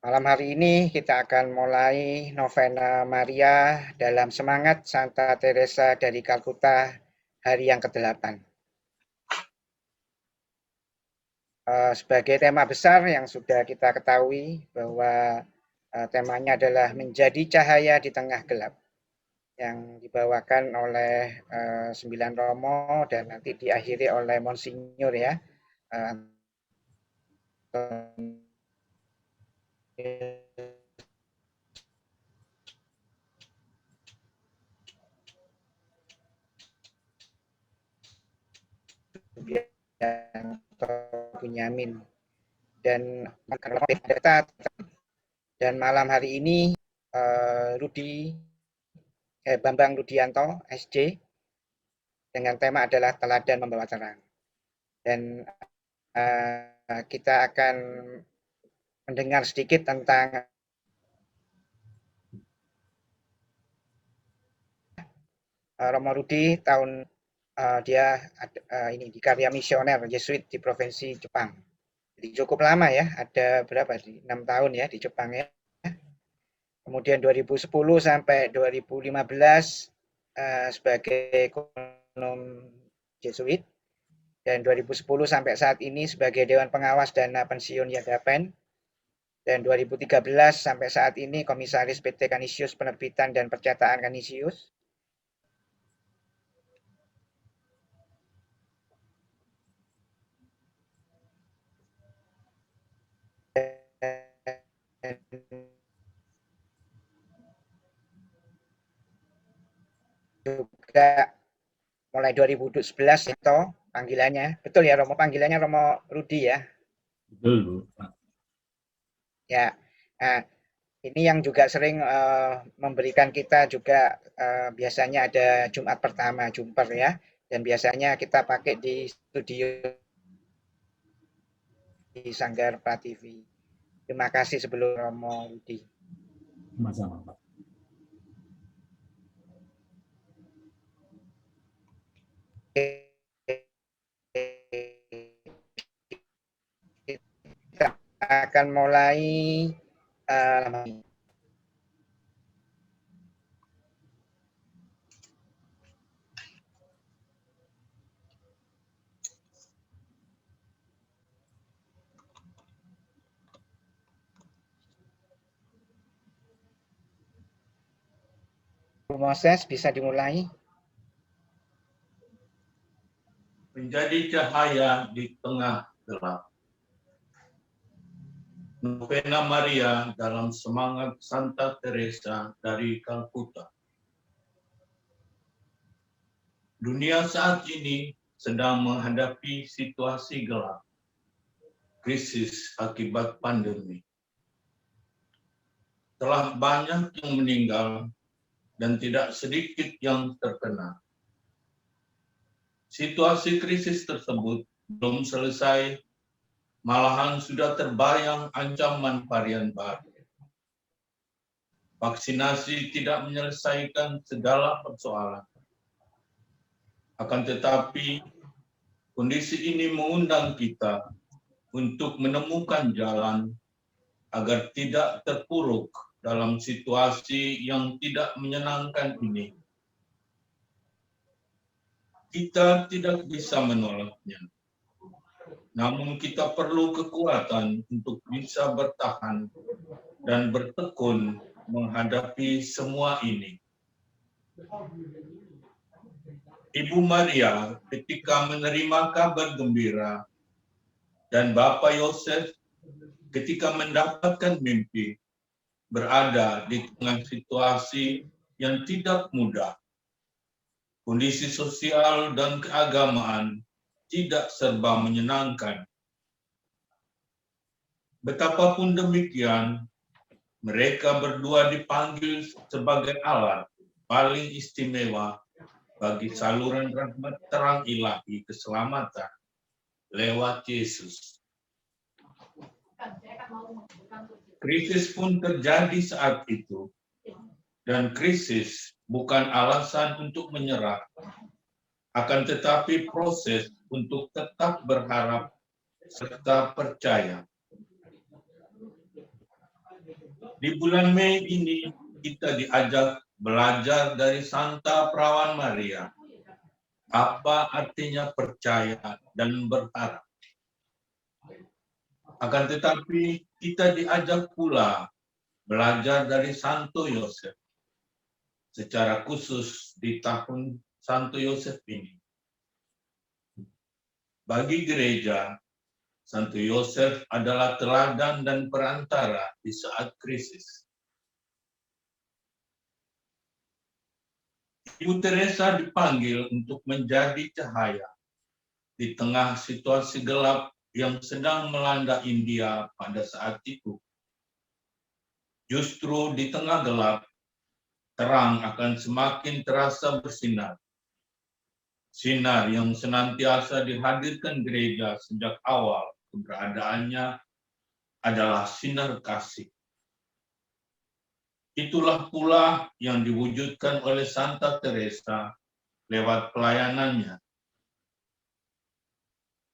Malam hari ini kita akan mulai novena Maria dalam semangat Santa Teresa dari Kalkuta hari yang ke-8. Sebagai tema besar yang sudah kita ketahui bahwa temanya adalah menjadi cahaya di tengah gelap yang dibawakan oleh 9 Romo dan nanti diakhiri oleh Monsinyur ya. Bunyamin dan malam hari ini Bambang Rudianto SJ dengan tema adalah teladan membawa terang dan kita akan mendengar sedikit tentang Romo Rudi tahun dia ini di karya misioner Jesuit di provinsi Jepang. Jadi cukup lama ya, ada berapa? 6 tahun ya di Jepang ya. Kemudian 2010 sampai 2015 sebagai ekonom Jesuit dan 2010 sampai saat ini sebagai Dewan Pengawas Dana Pensiun Yadapen dan 2013 sampai saat ini Komisaris PT Canisius Penerbitan dan Percetaan Canisius. Juga mulai 2011 itu panggilannya. Betul ya Romo, panggilannya Romo Rudi ya? Betul, Bu. Ya. Nah, ini yang juga sering memberikan kita juga biasanya ada Jumat pertama, Jumper ya. Dan biasanya kita pakai di studio di Sanggar Prativi. Terima kasih sebelum Romo Rudi. Sama-sama, Pak. Kita akan mulai Moses bisa dimulai. Menjadi cahaya di tengah gelap. Novena Maria dalam semangat Santa Teresa dari Kalkuta. Dunia saat ini sedang menghadapi situasi gelap, krisis akibat pandemi. Telah banyak yang meninggal dan tidak sedikit yang terkena. Situasi krisis tersebut belum selesai, malahan sudah terbayang ancaman varian baru. Vaksinasi tidak menyelesaikan segala persoalan. Akan tetapi, kondisi ini mengundang kita untuk menemukan jalan agar tidak terpuruk dalam situasi yang tidak menyenangkan ini. Kita tidak bisa menolaknya. Namun kita perlu kekuatan untuk bisa bertahan dan bertekun menghadapi semua ini. Ibu Maria ketika menerima kabar gembira dan Bapak Yosef ketika mendapatkan mimpi berada di tengah situasi yang tidak mudah. Kondisi sosial dan keagamaan tidak serba menyenangkan. Betapapun demikian, mereka berdua dipanggil sebagai alat paling istimewa bagi saluran rahmat terang ilahi keselamatan lewat Yesus. Krisis pun terjadi saat itu, dan krisis bukan alasan untuk menyerah, akan tetapi proses untuk tetap berharap serta percaya. Di bulan Mei ini kita diajak belajar dari Santa Perawan Maria. Apa artinya percaya dan berharap. Akan tetapi kita diajak pula belajar dari Santo Yosef. Secara khusus di tahun Santo Yosef ini. Bagi gereja, Santo Yosef adalah teladan dan perantara di saat krisis. Ibu Teresa dipanggil untuk menjadi cahaya di tengah situasi gelap yang sedang melanda India pada saat itu. Justru di tengah gelap, terang akan semakin terasa bersinar. Sinar yang senantiasa dihadirkan gereja sejak awal keberadaannya adalah sinar kasih. Itulah pula yang diwujudkan oleh Santa Teresa lewat pelayanannya.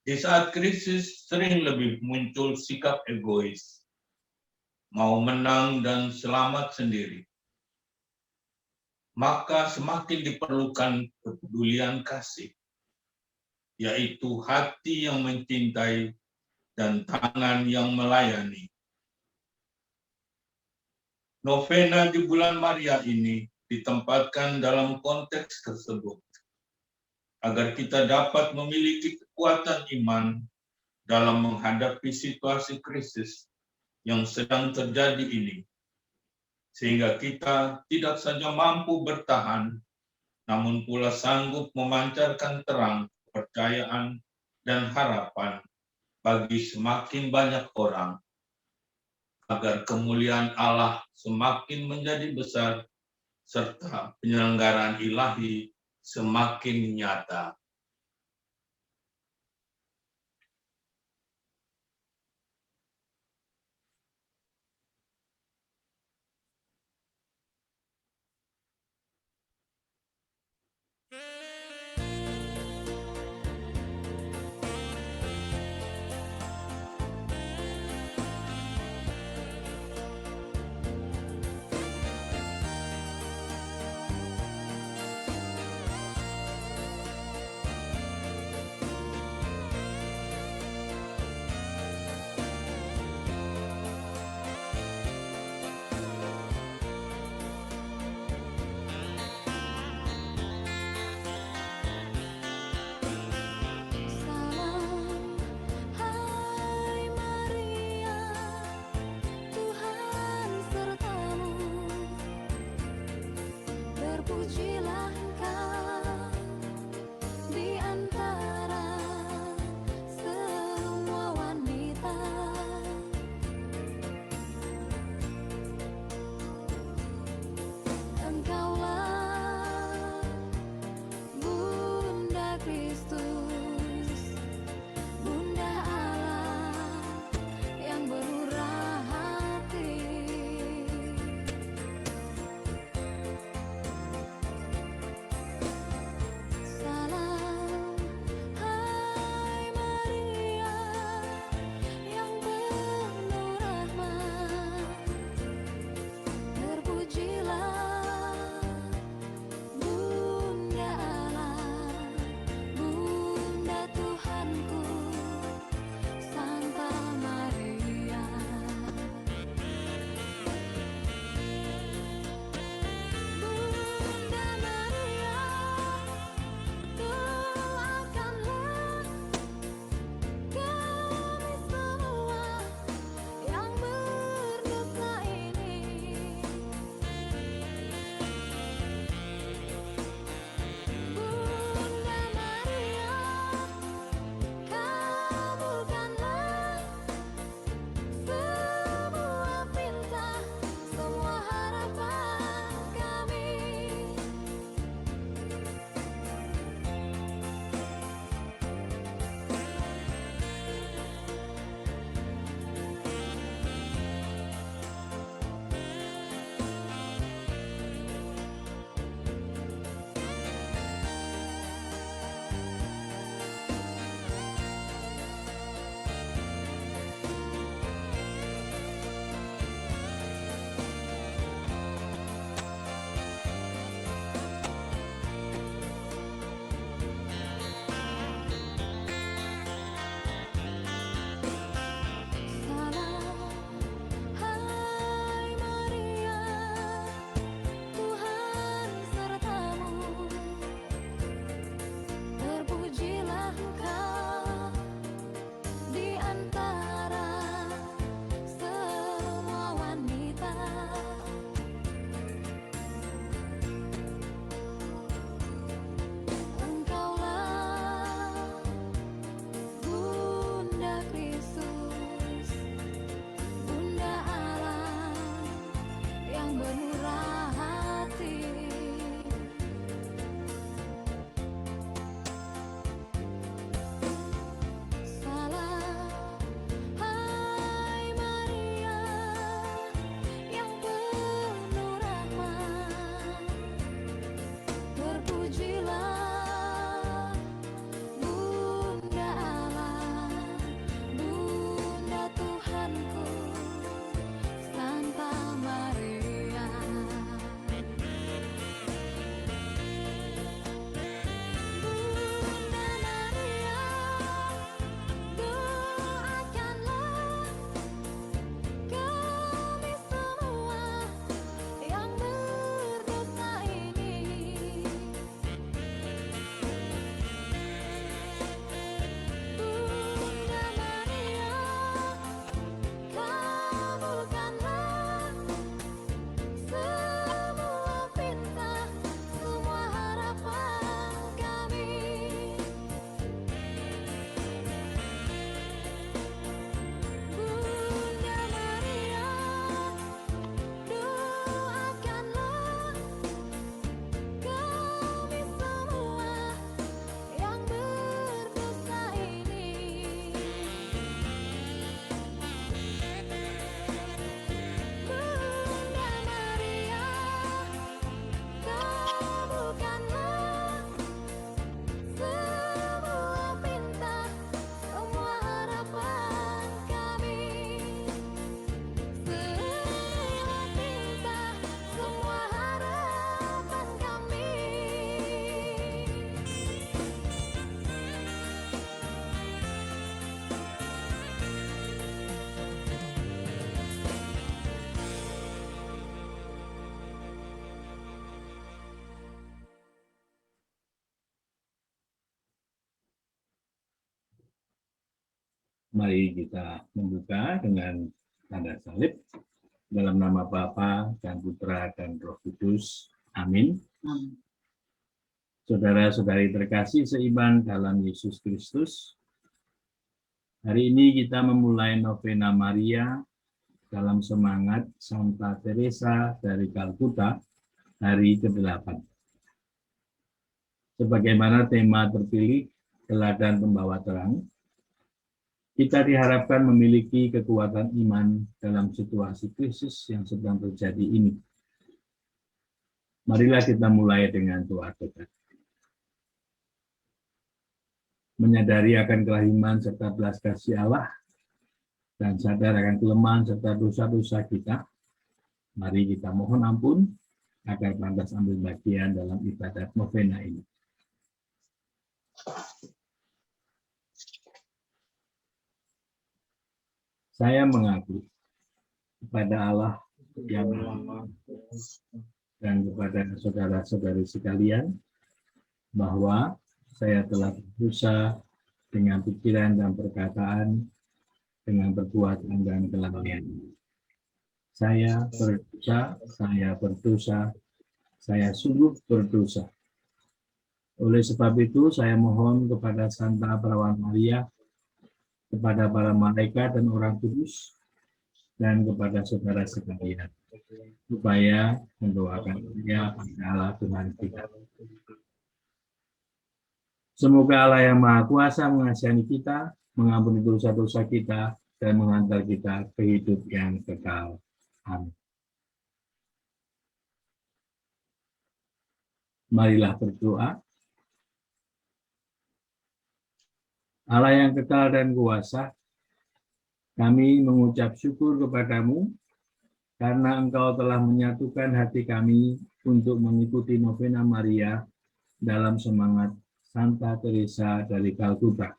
Di saat krisis sering lebih muncul sikap egois, mau menang dan selamat sendiri. Maka semakin diperlukan kepedulian kasih, yaitu hati yang mencintai dan tangan yang melayani. Novena di bulan Maria ini ditempatkan dalam konteks tersebut, agar kita dapat memiliki kekuatan iman dalam menghadapi situasi krisis yang sedang terjadi ini, sehingga kita tidak saja mampu bertahan, namun pula sanggup memancarkan terang, kepercayaan, dan harapan bagi semakin banyak orang, agar kemuliaan Allah semakin menjadi besar, serta penyelenggaraan ilahi semakin nyata. Mari kita membuka dengan tanda salib dalam nama Bapa dan Putra dan Roh Kudus. Amin. Saudara-saudari terkasih seiman dalam Yesus Kristus, hari ini kita memulai novena Maria dalam semangat Santa Teresa dari Kalkuta, hari ke-8. Sebagaimana tema terpilih, teladan pembawa terang, kita diharapkan memiliki kekuatan iman dalam situasi krisis yang sedang terjadi ini. Marilah kita mulai dengan doa tobat. Menyadari akan kelahiman serta belas kasih Allah, dan sadar akan kelemahan serta dosa-dosa kita, mari kita mohon ampun agar pantas ambil bagian dalam ibadat novena ini. Saya mengaku kepada Allah yang Maha dan kepada saudara-saudari sekalian bahwa saya telah berdosa dengan pikiran dan perkataan, dengan perbuatan dan kelalaian. Saya berdosa, saya sungguh berdosa. Oleh sebab itu, saya mohon kepada Santa Perawan Maria, kepada para malaikat dan orang kudus, dan kepada saudara sekalian, supaya mendoakan saya pada Allah Tuhan kita. Semoga Allah yang Maha Kuasa mengasihani kita, mengampuni dosa-dosa kita, dan menghantar kita ke hidup yang kekal. Amin. Marilah berdoa. Allah yang kekal dan kuasa, kami mengucap syukur kepadamu karena Engkau telah menyatukan hati kami untuk mengikuti novena Maria dalam semangat Santa Teresa dari Kalkuta.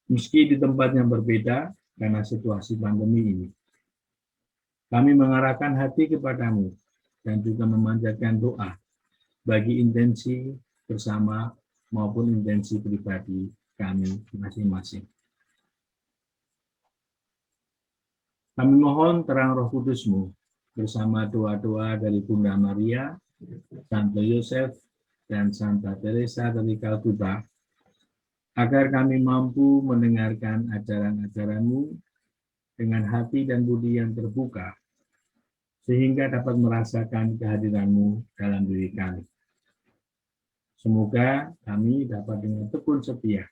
Meski di tempat yang berbeda karena situasi pandemi ini, kami mengarahkan hati kepadamu dan juga memanjatkan doa bagi intensi bersama maupun intensi pribadi kami masing-masing. Kami mohon terang Roh Kudus-Mu bersama doa-doa dari Bunda Maria, Santo Yosef, dan Santa Teresa dari Kalkuta, agar kami mampu mendengarkan ajaran-ajaran-Mu dengan hati dan budi yang terbuka, sehingga dapat merasakan kehadiran-Mu dalam diri kami. Semoga kami dapat dengan tekun setia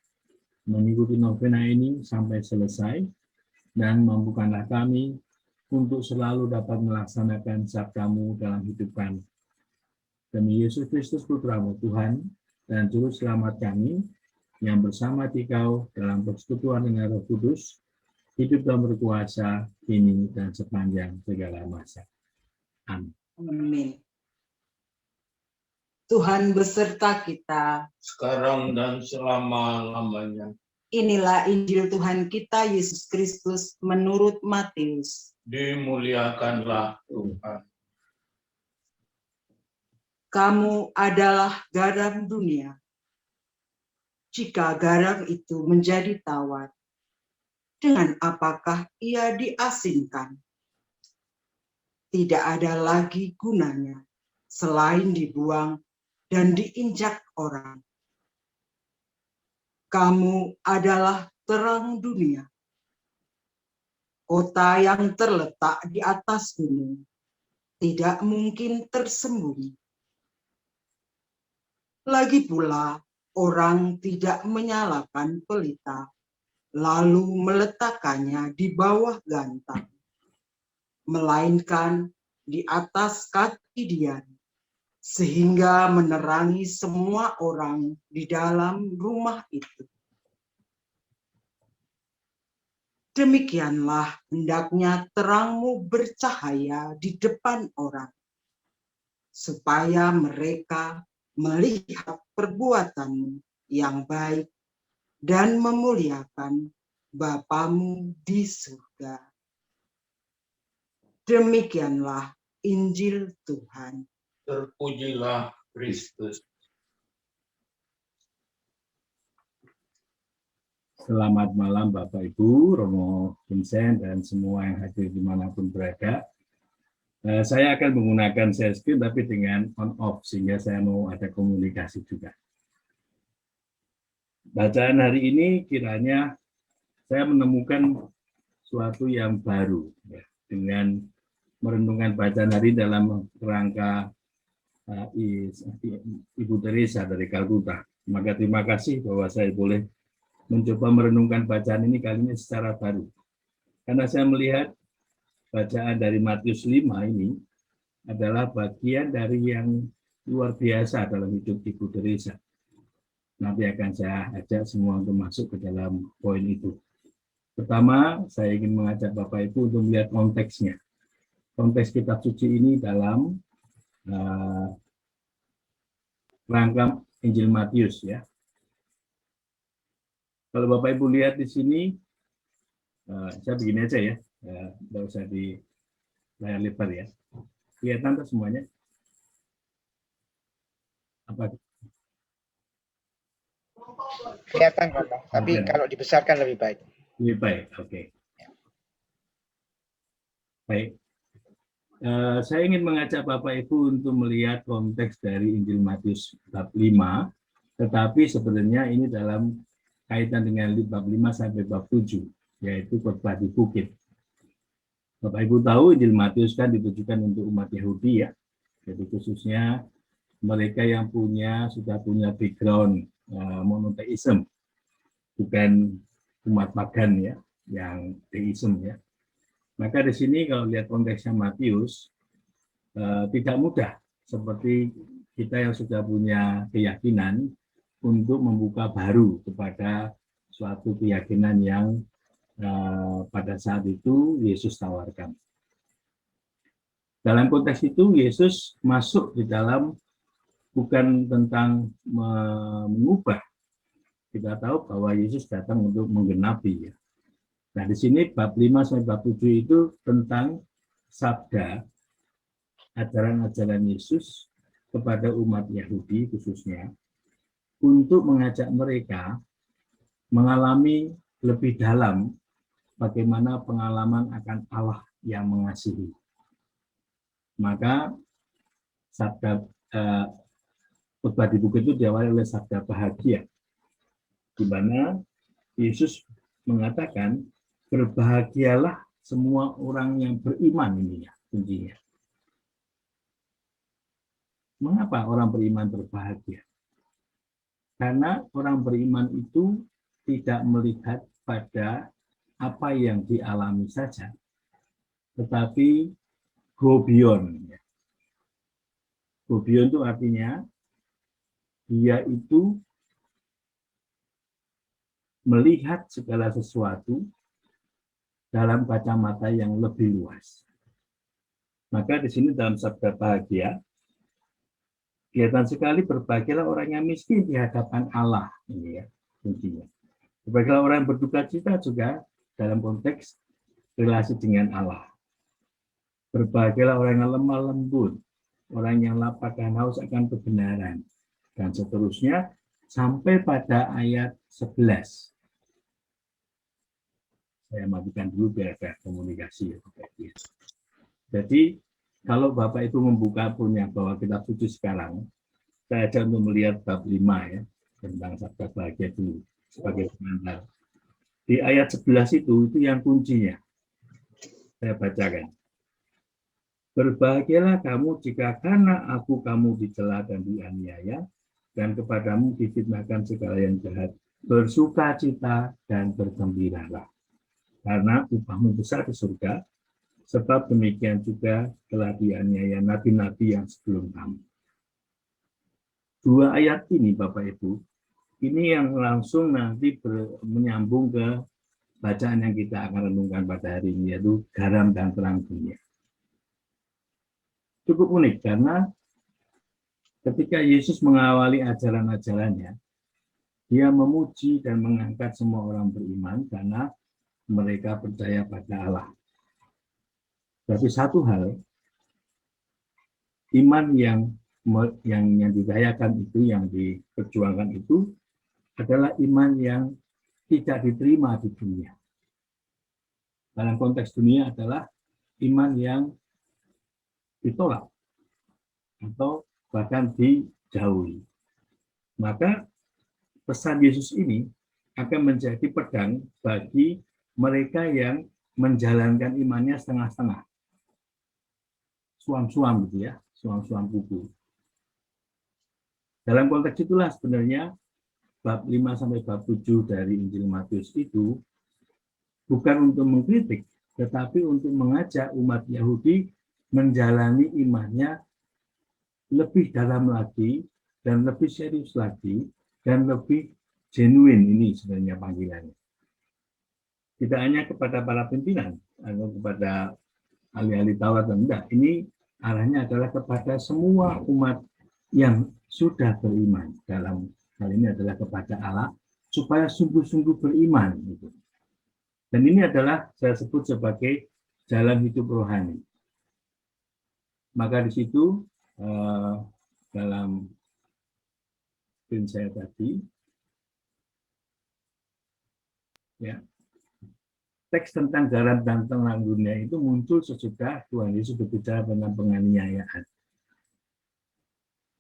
mengikuti novena ini sampai selesai, dan mampukanlah kami untuk selalu dapat melaksanakan sabda-Mu dalam hidup kami. Demi Yesus Kristus Putra-Mu Tuhan dan Juru Selamat kami, yang bersama Dikau dalam persekutuan dengan Roh Kudus, hidup dan berkuasa kini dan sepanjang segala masa. Amin. Amin. Tuhan beserta kita. Sekarang dan selama-lamanya. Inilah Injil Tuhan kita Yesus Kristus menurut Matius. Dimuliakanlah Tuhan. Kamu adalah garam dunia. Jika garam itu menjadi tawar, dengan apakah ia diasinkan? Tidak ada lagi gunanya selain dibuang dan diinjak orang. Kamu adalah terang dunia. Kota yang terletak di atas gunung tidak mungkin tersembunyi. Lagi pula, orang tidak menyalakan pelita, lalu meletakkannya di bawah gantang, melainkan di atas kaki dian, sehingga menerangi semua orang di dalam rumah itu. Demikianlah hendaknya terangmu bercahaya di depan orang, supaya mereka melihat perbuatanmu yang baik dan memuliakan Bapamu di surga. Demikianlah Injil Tuhan. Terpujilah Kristus. Selamat malam Bapak Ibu, Romo Vincent, dan semua yang hadir dimanapun berada. Saya akan menggunakan share screen tapi dengan on-off, sehingga saya mau ada komunikasi juga. Bacaan hari ini kiranya saya menemukan sesuatu yang baru, ya, dengan merenungkan bacaan hari dalam rangka Ibu Teresa dari Kalkuta. Maka terima kasih bahwa saya boleh mencoba merenungkan bacaan ini kali ini secara baru. Karena saya melihat bacaan dari Matius 5 ini adalah bagian dari yang luar biasa dalam hidup Ibu Teresa. Nanti akan saya ajak semua untuk masuk ke dalam poin itu. Pertama, saya ingin mengajak Bapak Ibu untuk melihat konteksnya. Konteks kitab suci ini dalam rangka Injil Matius, ya. Kalau Bapak Ibu lihat di sini, saya begini aja ya, nggak usah di layar lebar ya. Kelihatan tuh semuanya? Apa? Kelihatan, Romo. Tapi kalau dibesarkan lebih baik. Lebih baik, oke. Baik. Saya ingin mengajak Bapak Ibu untuk melihat konteks dari Injil Matius bab 5, tetapi sebenarnya ini dalam kaitan dengan bab 5 sampai bab 7, yaitu khotbah di bukit. Bapak Ibu tahu Injil Matius kan ditujukan untuk umat Yahudi, ya. Jadi khususnya mereka yang sudah punya background monoteisme, bukan umat pagan, ya, yang teisme, ya. Maka di sini kalau lihat konteksnya Matius, tidak mudah seperti kita yang sudah punya keyakinan untuk membuka baru kepada suatu keyakinan yang pada saat itu Yesus tawarkan. Dalam konteks itu Yesus masuk di dalam bukan tentang mengubah. Kita tahu bahwa Yesus datang untuk menggenapi, ya. Nah, di sini bab 5 sampai bab 7 itu tentang sabda, ajaran-ajaran Yesus kepada umat Yahudi khususnya, untuk mengajak mereka mengalami lebih dalam bagaimana pengalaman akan Allah yang mengasihi. Maka sabda khotbah di bukit itu diawali oleh sabda bahagia, di mana Yesus mengatakan, berbahagialah semua orang yang beriman, ini ya kuncinya. Mengapa orang beriman berbahagia? Karena orang beriman itu tidak melihat pada apa yang dialami saja, tetapi go beyond. Go beyond itu artinya dia itu melihat segala sesuatu dalam kacamata yang lebih luas. Maka di sini dalam sabda bahagia, kelihatan sekali berbahagialah orang yang miskin di hadapan Allah, ini ya kuncinya. Berbahagialah orang yang berduka cita juga dalam konteks relasi dengan Allah. Berbahagialah orang yang lemah lembut, orang yang lapar dan haus akan kebenaran, dan seterusnya sampai pada ayat 11. Saya matikan dulu biar ada komunikasi. Jadi kalau Bapak Ibu membuka punya bahwa kitab suci sekarang, saya ajak untuk melihat bab 5 ya, tentang sabda bahagia dulu sebagai pengantar. Di ayat 11 itu yang kuncinya. Saya bacakan. Berbahagialah kamu jika karena aku kamu dicela dan dianiaya, dan kepadamu difitnahkan segala yang jahat. Bersukacita dan bergembiralah, karena upahmu besar di surga, sebab demikian juga telah dianiaya nabi-nabi yang sebelum kamu. Dua ayat ini, Bapak Ibu, ini yang langsung nanti menyambung ke bacaan yang kita akan renungkan pada hari ini, yaitu garam dan terang dunia. Cukup unik karena ketika Yesus mengawali ajaran-ajarannya, dia memuji dan mengangkat semua orang beriman karena mereka percaya pada Allah. Tapi satu hal, iman yang didayakan itu, yang diperjuangkan itu adalah iman yang tidak diterima di dunia. Dalam konteks dunia adalah iman yang ditolak atau bahkan dijauhi. Maka pesan Yesus ini akan menjadi pedang bagi mereka yang menjalankan imannya setengah-setengah. Suam-suam gitu ya, suam-suam kuku. Dalam konteks itulah sebenarnya bab 5 sampai bab 7 dari Injil Matius itu bukan untuk mengkritik, tetapi untuk mengajak umat Yahudi menjalani imannya lebih dalam lagi dan lebih serius lagi dan lebih genuine. Ini sebenarnya panggilannya. Tidak hanya kepada para pimpinan atau kepada ahli-ahli Taurat dan enggak. Ini arahnya adalah kepada semua umat yang sudah beriman. Dalam hal ini adalah kepada Allah, supaya sungguh-sungguh beriman. Dan ini adalah saya sebut sebagai jalan hidup rohani. Maka di situ dalam screen saya tadi, ya, teks tentang garam dan terang dunia itu muncul sesudah Tuhan Yesus berbicara tentang penganiayaan.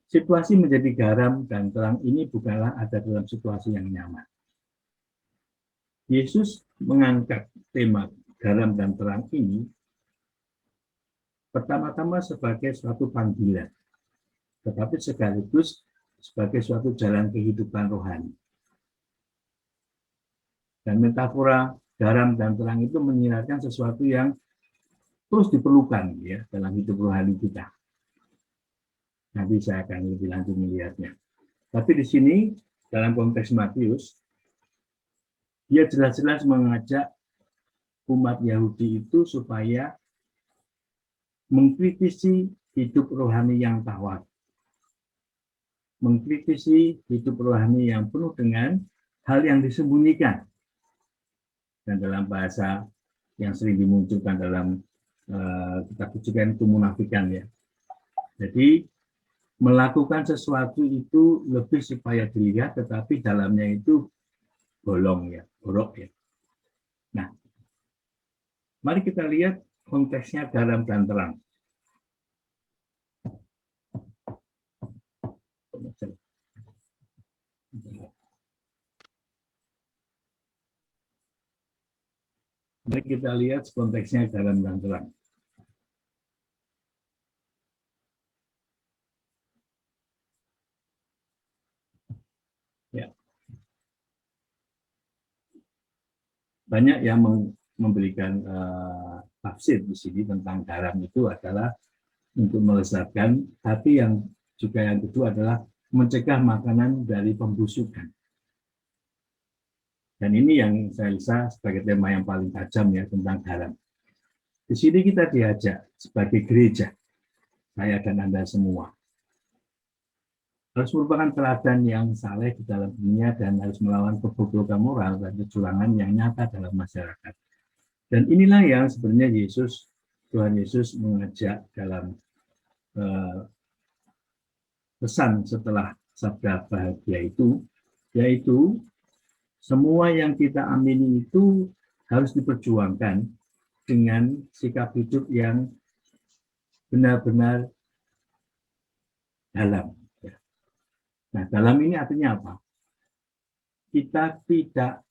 Situasi menjadi garam dan terang ini bukanlah ada dalam situasi yang nyaman. Yesus mengangkat tema garam dan terang ini pertama-tama sebagai suatu panggilan, tetapi sekaligus sebagai suatu jalan kehidupan rohani. Dan metafora garam dan terang itu menyiratkan sesuatu yang terus diperlukan ya dalam hidup rohani kita. Nanti saya akan lebih lanjut melihatnya. Tapi di sini dalam konteks Matius, dia jelas-jelas mengajak umat Yahudi itu supaya mengkritisi hidup rohani yang tawar, mengkritisi hidup rohani yang penuh dengan hal yang disembunyikan. Dan dalam bahasa yang sering dimunculkan dalam kitab suci itu munafikan ya. Jadi melakukan sesuatu itu lebih supaya dilihat, tetapi dalamnya itu bolong ya, borok ya. Nah, mari kita lihat konteksnya garam dan terang. Mari kita lihat konteksnya garam dan terang. Ya. Banyak yang memberikan tafsir di sini tentang garam itu adalah untuk melezatkan, tapi yang juga yang kedua adalah mencegah makanan dari pembusukan. Dan ini yang saya rasa sebagai tema yang paling tajam ya tentang garam. Di sini kita diajak sebagai gereja, saya dan Anda semua, harus merupakan teladan yang saleh di dalam dunia dan harus melawan kebobrokan moral dan kecurangan yang nyata dalam masyarakat. Dan inilah yang sebenarnya Tuhan Yesus mengajak dalam pesan setelah sabda bahagia itu, yaitu semua yang kita amini itu harus diperjuangkan dengan sikap hidup yang benar-benar dalam. Nah, dalam ini artinya apa? Kita tidak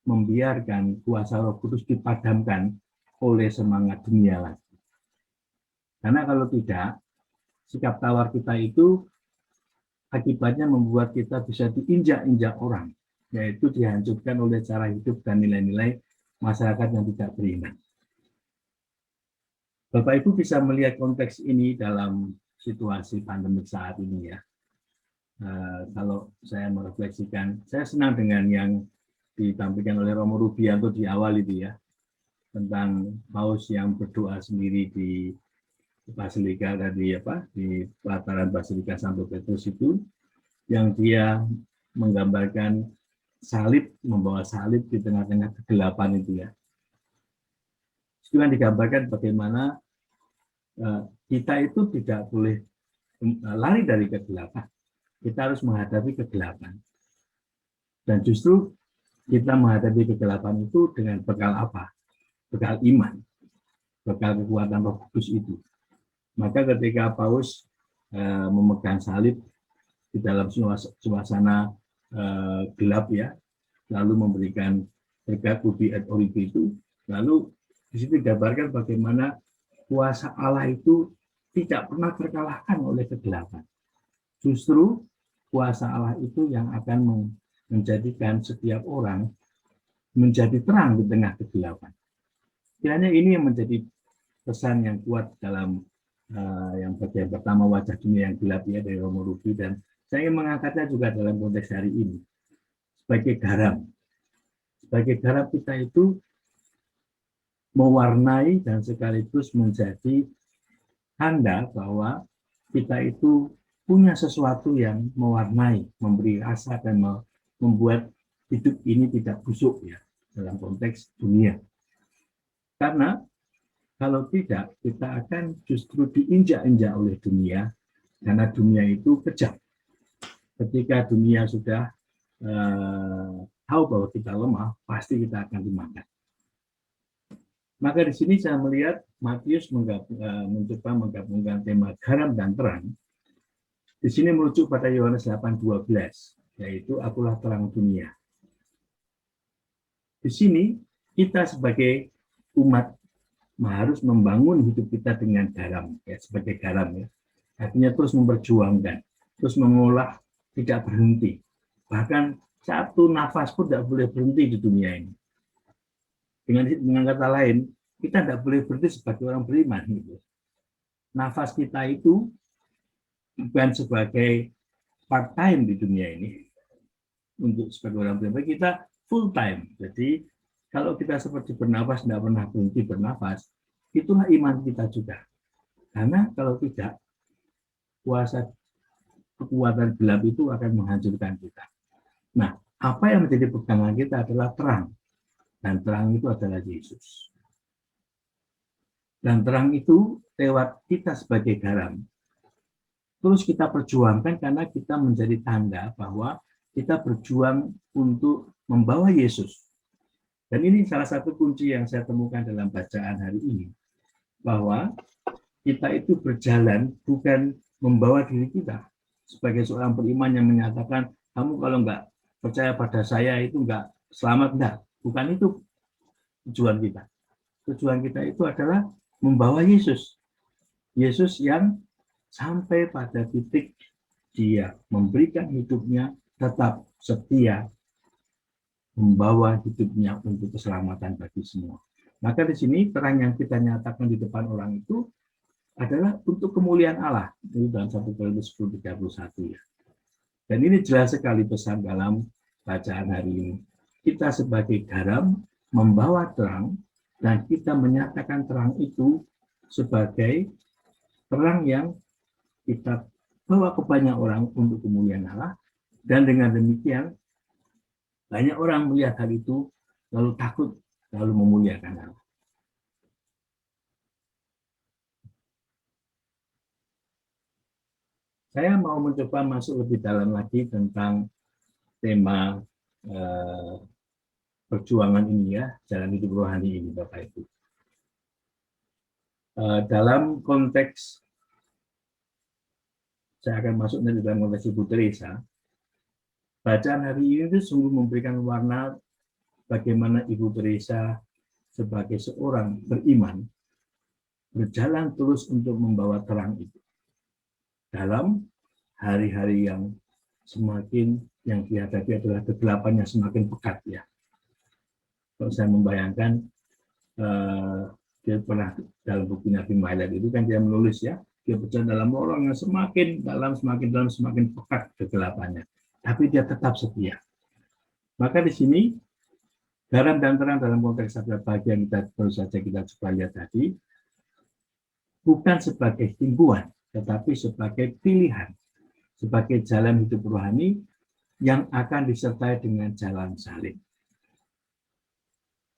membiarkan kuasa Roh Kudus dipadamkan oleh semangat dunia lagi. Karena kalau tidak, sikap tawar kita itu akibatnya membuat kita bisa diinjak-injak orang, yaitu dihancurkan oleh cara hidup dan nilai-nilai masyarakat yang tidak beriman. Bapak Ibu bisa melihat konteks ini dalam situasi pandemik saat ini ya. Kalau saya merefleksikan, saya senang dengan yang ditampilkan oleh Romo Rubianto di awal itu ya, tentang paus yang berdoa sendiri di Basilika tadi di pelataran Basilika Santo Petrus itu, yang dia menggambarkan salib, membawa salib di tengah-tengah kegelapan itu ya. Itu kan digambarkan bagaimana kita itu tidak boleh lari dari kegelapan. Kita harus menghadapi kegelapan. Dan justru kita menghadapi kegelapan itu dengan bekal apa? Bekal iman, bekal kekuatan Roh Kudus itu. Maka ketika Paulus memegang salib di dalam suasana gelap ya, lalu memberikan berkat ubi et orbi itu, lalu di situ digambarkan bagaimana kuasa Allah itu tidak pernah terkalahkan oleh kegelapan. Justru kuasa Allah itu yang akan menjadikan setiap orang menjadi terang di tengah kegelapan. Kiranya ini yang menjadi pesan yang kuat dalam yang bagian pertama, wajah dunia yang gelap ya, dari Romo Ruby, dan saya ingin mengangkatnya juga dalam konteks hari ini sebagai garam. Sebagai garam kita itu mewarnai dan sekaligus menjadi tanda bahwa kita itu punya sesuatu yang mewarnai, memberi rasa dan membuat hidup ini tidak busuk ya dalam konteks dunia. Karena kalau tidak, kita akan justru diinjak-injak oleh dunia, karena dunia itu kejam. Ketika dunia sudah tahu bahwa kita lemah, pasti kita akan dimakan. Maka di sini saya melihat Matius mencoba menggabungkan tema garam dan terang. Di sini merujuk pada Yohanes 8:12, yaitu akulah terang dunia. Di sini kita sebagai umat harus membangun hidup kita dengan garam, ya, sebagai garam ya. Artinya terus memperjuangkan, terus mengolah, tidak berhenti. Bahkan satu nafas pun tidak boleh berhenti di dunia ini. Dengan kata lain, kita tidak boleh berhenti sebagai orang beriman. Gitu. Nafas kita itu bukan sebagai part time di dunia ini, untuk sebagai orang beriman, kita full time. Jadi kalau kita seperti bernafas, tidak pernah berhenti bernafas, itulah iman kita juga. Karena kalau tidak, kuasa kekuatan gelap itu akan menghancurkan kita. Nah, apa yang menjadi pegangan kita adalah terang. Dan terang itu adalah Yesus. Dan terang itu lewat kita sebagai garam. Terus kita perjuangkan karena kita menjadi tanda bahwa kita berjuang untuk membawa Yesus. Dan ini salah satu kunci yang saya temukan dalam bacaan hari ini. Bahwa kita itu berjalan bukan membawa diri kita. Sebagai seorang beriman yang menyatakan, kamu kalau nggak percaya pada saya itu nggak selamat, enggak. Bukan itu tujuan kita. Tujuan kita itu adalah membawa Yesus. Yesus yang sampai pada titik dia memberikan hidupnya tetap setia, membawa hidupnya untuk keselamatan bagi semua. Maka di sini terang yang kita nyatakan di depan orang itu adalah untuk kemuliaan Allah. Ini dalam 1 Korintus 10:31 ya. Dan ini jelas sekali pesan dalam bacaan hari ini. Kita sebagai garam membawa terang, dan kita menyatakan terang itu sebagai terang yang kita bawa ke banyak orang untuk kemuliaan Allah, dan dengan demikian banyak orang melihat hal itu lalu takut, lalu memuliakan Allah. Saya mau mencoba masuk lebih dalam lagi tentang tema perjuangan ini ya, jalan hidup rohani ini Bapak Ibu. Dalam konteks, saya akan masuk dari dalam konteks Ibu Teresa, bacaan hari ini itu sungguh memberikan warna bagaimana Ibu Teresa sebagai seorang beriman berjalan terus untuk membawa terang itu dalam hari-hari yang semakin yang dihadapi adalah kegelapan yang semakin pekat ya. Kalau saya membayangkan dia pernah dalam buku Nabi Mailat itu kan dia menulis ya, dia berjalan dalam lorong yang semakin dalam, semakin pekat kegelapannya, tapi dia tetap setia. Maka di sini garam dan terang dalam konteks sabda pagi yang kita baru saja kita coba lihat tadi, bukan sebagai timbuhan, tetapi sebagai pilihan, sebagai jalan hidup rohani yang akan disertai dengan jalan salib.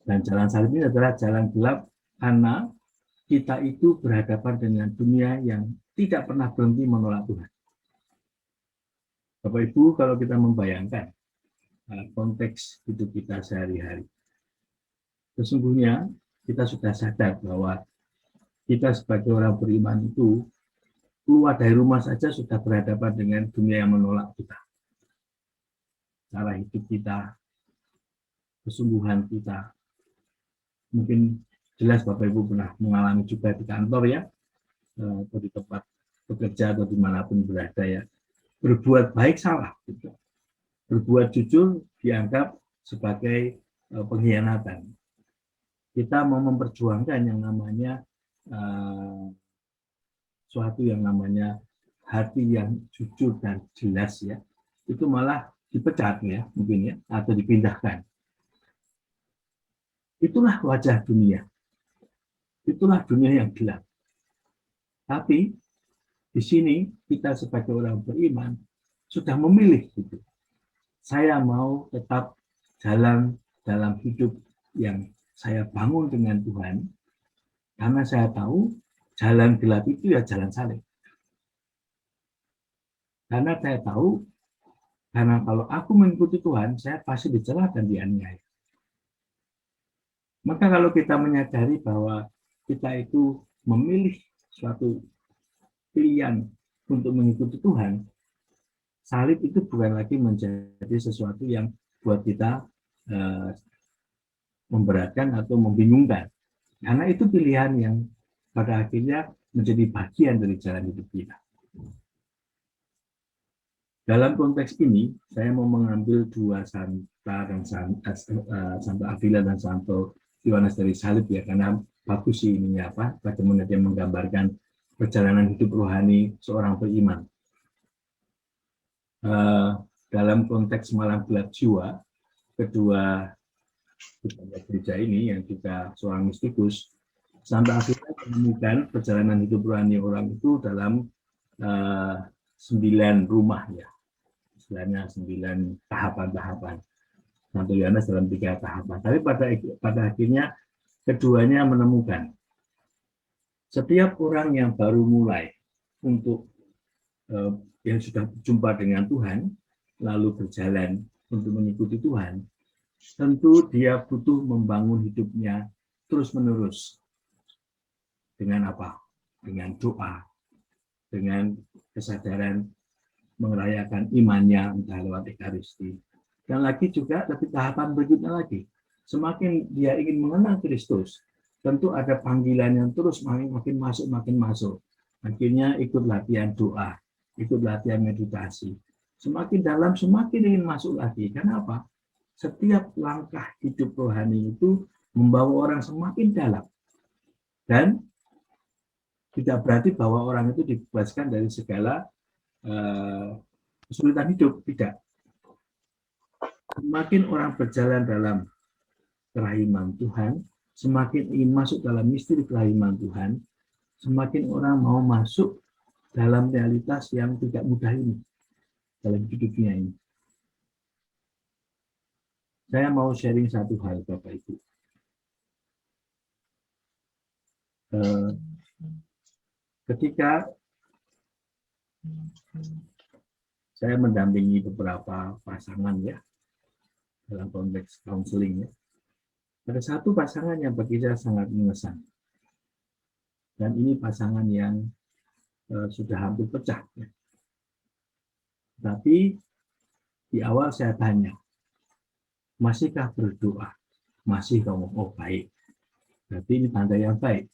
Dan jalan salib ini adalah jalan gelap karena kita itu berhadapan dengan dunia yang tidak pernah berhenti menolak Tuhan. Bapak Ibu, kalau kita membayangkan konteks hidup kita sehari-hari. Sesungguhnya kita sudah sadar bahwa kita sebagai orang beriman itu keluar dari rumah saja sudah berhadapan dengan dunia yang menolak kita. Cara hidup kita, kesungguhan kita. Mungkin jelas Bapak Ibu pernah mengalami juga di kantor ya, atau di tempat bekerja atau dimanapun berada ya. Berbuat baik salah, gitu. Berbuat jujur dianggap sebagai pengkhianatan. Kita mau memperjuangkan yang namanya suatu yang namanya hati yang jujur dan jelas ya, itu malah dipecat ya mungkin ya, atau dipindahkan. Itulah wajah dunia. Itulah dunia yang gelap. Tapi di sini kita sebagai orang beriman sudah memilih gitu. Saya mau tetap jalan dalam hidup yang saya bangun dengan Tuhan, karena saya tahu jalan gelap itu ya jalan salib. Karena saya tahu, karena kalau aku mengikuti Tuhan, saya pasti dicela dan dianiaya. Maka kalau kita menyadari bahwa kita itu memilih suatu pilihan untuk mengikuti Tuhan, salib itu bukan lagi menjadi sesuatu yang buat kita memberatkan atau membingungkan. Karena itu pilihan yang pada akhirnya menjadi bagian dari jalan hidup kita. Dalam konteks ini, saya mau mengambil dua Santa Avila dan Santo Yohanes dari salib ya, karena bagus sih ininya apa, bagaimana dia menggambarkan perjalanan hidup rohani seorang beriman. Dalam konteks malam gelap jiwa, kedua gereja ini yang juga seorang mistikus, Santa Avila menemukan perjalanan hidup rohani orang itu dalam 9 rumah ya, istilahnya 9 tahapan-tahapan. Santo Yohanes dalam 3 tahapan. Tapi pada akhirnya keduanya menemukan setiap orang yang baru mulai untuk yang sudah berjumpa dengan Tuhan lalu berjalan untuk mengikuti Tuhan, tentu dia butuh membangun hidupnya terus-menerus. Dengan apa? Dengan doa, dengan kesadaran merayakan imannya entah lewat Ekaristi. Dan lagi juga tapi tahapan berikutnya lagi, semakin dia ingin mengenal Kristus, tentu ada panggilan yang terus makin masuk. Akhirnya ikut latihan doa, ikut latihan meditasi. Semakin dalam, semakin ingin masuk lagi. Kenapa? Setiap langkah hidup rohani itu membawa orang semakin dalam. Dan tidak berarti bahwa orang itu dibebaskan dari segala kesulitan hidup, tidak. Semakin orang berjalan dalam kerahiman Tuhan, semakin ingin masuk dalam misteri kerahiman Tuhan, semakin orang mau masuk dalam realitas yang tidak mudah ini, dalam hidupnya ini. Saya mau sharing satu hal, Bapak Ibu. Ketika saya mendampingi beberapa pasangan ya, dalam konteks counseling ya, ada satu pasangan yang bagi saya sangat mengesan. Dan ini pasangan yang sudah hampir pecah. Ya. Tapi di awal saya tanya, masihkah berdoa? Masih kamu? Oh baik. Berarti ini tanda yang baik.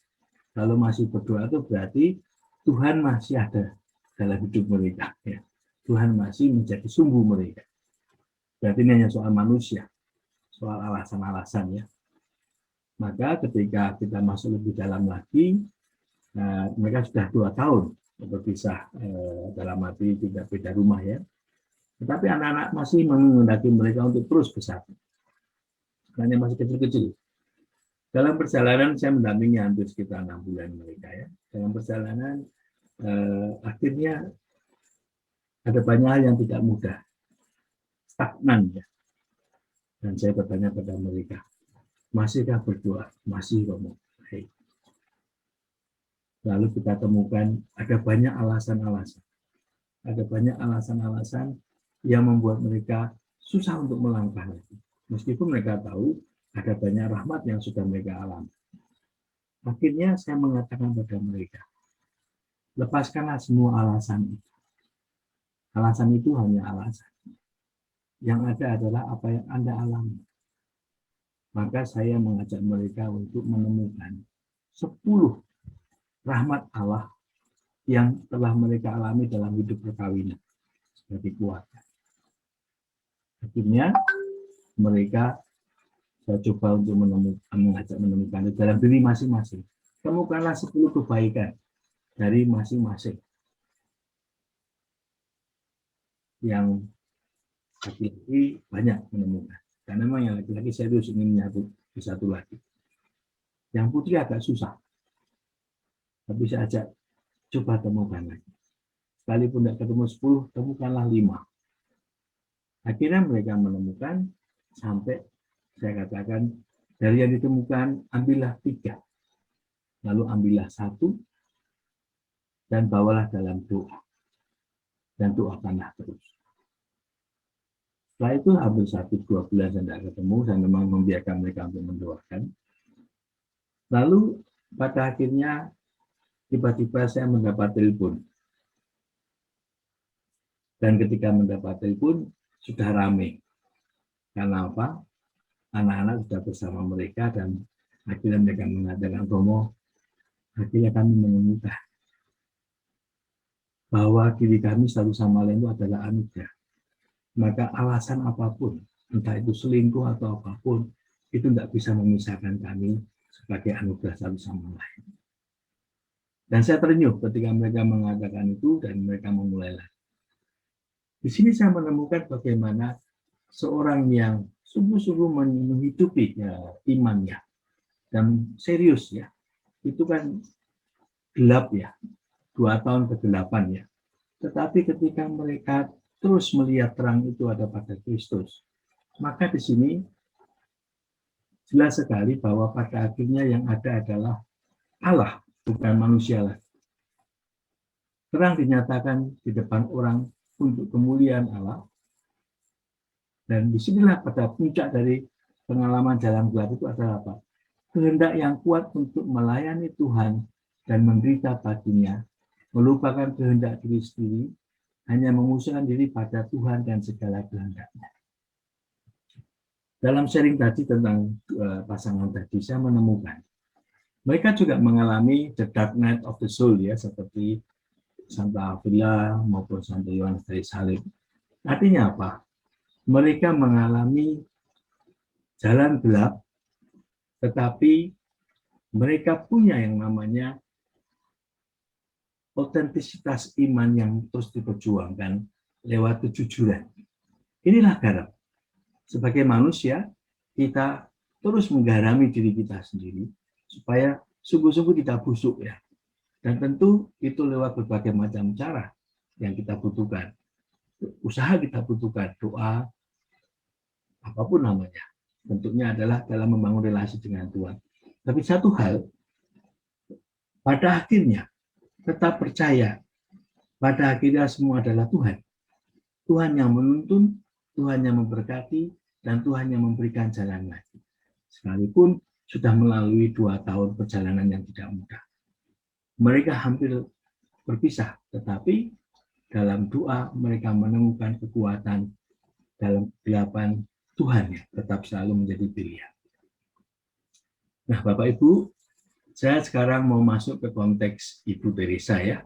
Kalau masih berdoa itu berarti Tuhan masih ada dalam hidup mereka. Ya. Tuhan masih menjadi sumbu mereka. Berarti ini hanya soal manusia, soal alasan-alasan ya. Maka ketika kita masuk lebih dalam lagi, mereka sudah 2 tahun berpisah dalam arti tidak beda rumah ya. Tetapi anak-anak masih menghendaki mereka untuk terus bersatu. Karena masih kecil-kecil. Dalam perjalanan saya mendampingi hampir sekitar 6 bulan mereka ya. Dalam perjalanan akhirnya ada banyak hal yang tidak mudah, stagnan ya. Dan saya bertanya pada mereka, masihkah berdoa? Masih kamu. Hey. Lalu kita temukan ada banyak alasan-alasan. Ada banyak alasan-alasan yang membuat mereka susah untuk melangkah lagi. Meskipun mereka tahu ada banyak rahmat yang sudah mereka alami. Akhirnya saya mengatakan pada mereka, lepaskanlah semua alasan itu. Alasan itu hanya alasan. Yang ada adalah apa yang Anda alami. Maka saya mengajak mereka untuk menemukan 10 rahmat Allah yang telah mereka alami dalam hidup perkawinan sebagai keluarga. Akhirnya mereka saya coba untuk mengajak menemukan itu dalam diri masing-masing. Temukanlah 10 kebaikan dari masing-masing. Yang laki-laki banyak menemukan. Karena memang yang laki-laki serius ingin menyatu di satu lagi. Yang putri agak susah. Tapi saya ajak coba temukan lagi. Sekalipun tidak ketemu 10, temukanlah 5. Akhirnya mereka menemukan sampai saya katakan dari yang ditemukan ambillah 3. Lalu ambillah 1 dan bawalah dalam doa. Dan doakanlah terus. Setelah itu hampir 1-2 bulan saya tidak ketemu, saya memang membiarkan mereka untuk mendoakan. Lalu pada akhirnya tiba-tiba saya mendapat telepon. Dan ketika mendapat telepon sudah ramai. Karena apa? Anak-anak sudah bersama mereka dan akhirnya mereka mengatakan, Romo, akhirnya kami menemukan bahwa diri kami satu sama lain itu adalah anugerah. Maka alasan apapun, entah itu selingkuh atau apapun, itu tidak bisa memisahkan kami sebagai anugerah satu sama lain. Dan saya terenyuh ketika mereka mengatakan itu dan mereka memulai lagi. Di sini saya menemukan bagaimana seorang yang sungguh-sungguh menghidupi imannya dan serius ya, itu kan gelap ya, 2 tahun ke-8 ya. Tetapi ketika mereka terus melihat terang itu ada pada Kristus, maka di sini jelas sekali bahwa pada akhirnya yang ada adalah Allah, bukan manusia lagi. Terang dinyatakan di depan orang untuk kemuliaan Allah, dan disinilah pada puncak dari pengalaman jalan gelap itu adalah apa? Kehendak yang kuat untuk melayani Tuhan dan menderita baginya, melupakan kehendak diri sendiri, hanya memusahkan diri pada Tuhan dan segala kehendaknya. Dalam sharing tadi tentang pasangan tadi, saya menemukan mereka juga mengalami the dark night of the soul ya, seperti Santa Avila maupun Santo Yohanes dari Salib. Artinya apa? Mereka mengalami jalan gelap, tetapi mereka punya yang namanya otentisitas iman yang terus diperjuangkan lewat kejujuran. Inilah garam. Sebagai manusia, kita terus menggarami diri kita sendiri supaya sungguh-sungguh tidak busuk ya. Dan tentu itu lewat berbagai macam cara yang kita butuhkan. Usaha kita butuhkan, doa, apapun namanya. Bentuknya adalah dalam membangun relasi dengan Tuhan. Tapi satu hal, pada akhirnya tetap percaya, pada akhirnya semua adalah Tuhan. Tuhan yang menuntun, Tuhan yang memberkati, dan Tuhan yang memberikan jalan lagi. Sekalipun sudah melalui 2 tahun perjalanan yang tidak mudah. Mereka hampir berpisah, tetapi dalam doa mereka menemukan kekuatan dalam kegelapan Tuhan yang tetap selalu menjadi pilihan. Nah, Bapak Ibu, saya sekarang mau masuk ke konteks Ibu Teresa ya.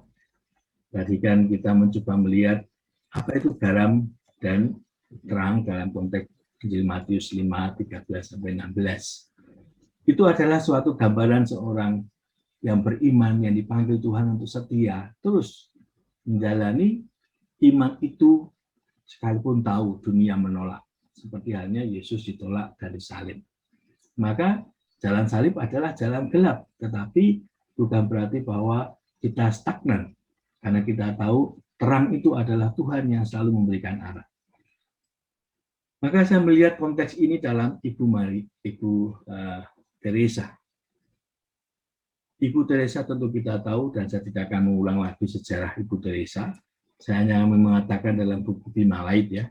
Tadi kan kita mencoba melihat apa itu garam dan terang dalam konteks Injil Matius 5:13-16. Itu adalah suatu gambaran seorang yang beriman, yang dipanggil Tuhan untuk setia, terus menjalani iman itu sekalipun tahu dunia menolak. Seperti halnya Yesus ditolak dari salib. Maka jalan salib adalah jalan gelap, tetapi bukan berarti bahwa kita stagnan, karena kita tahu terang itu adalah Tuhan yang selalu memberikan arah. Maka saya melihat konteks ini dalam Ibu Teresa. Ibu Teresa tentu kita tahu, dan saya tidak akan mengulang lagi sejarah Ibu Teresa. Saya hanya mengatakan dalam buku Bima Laid ya,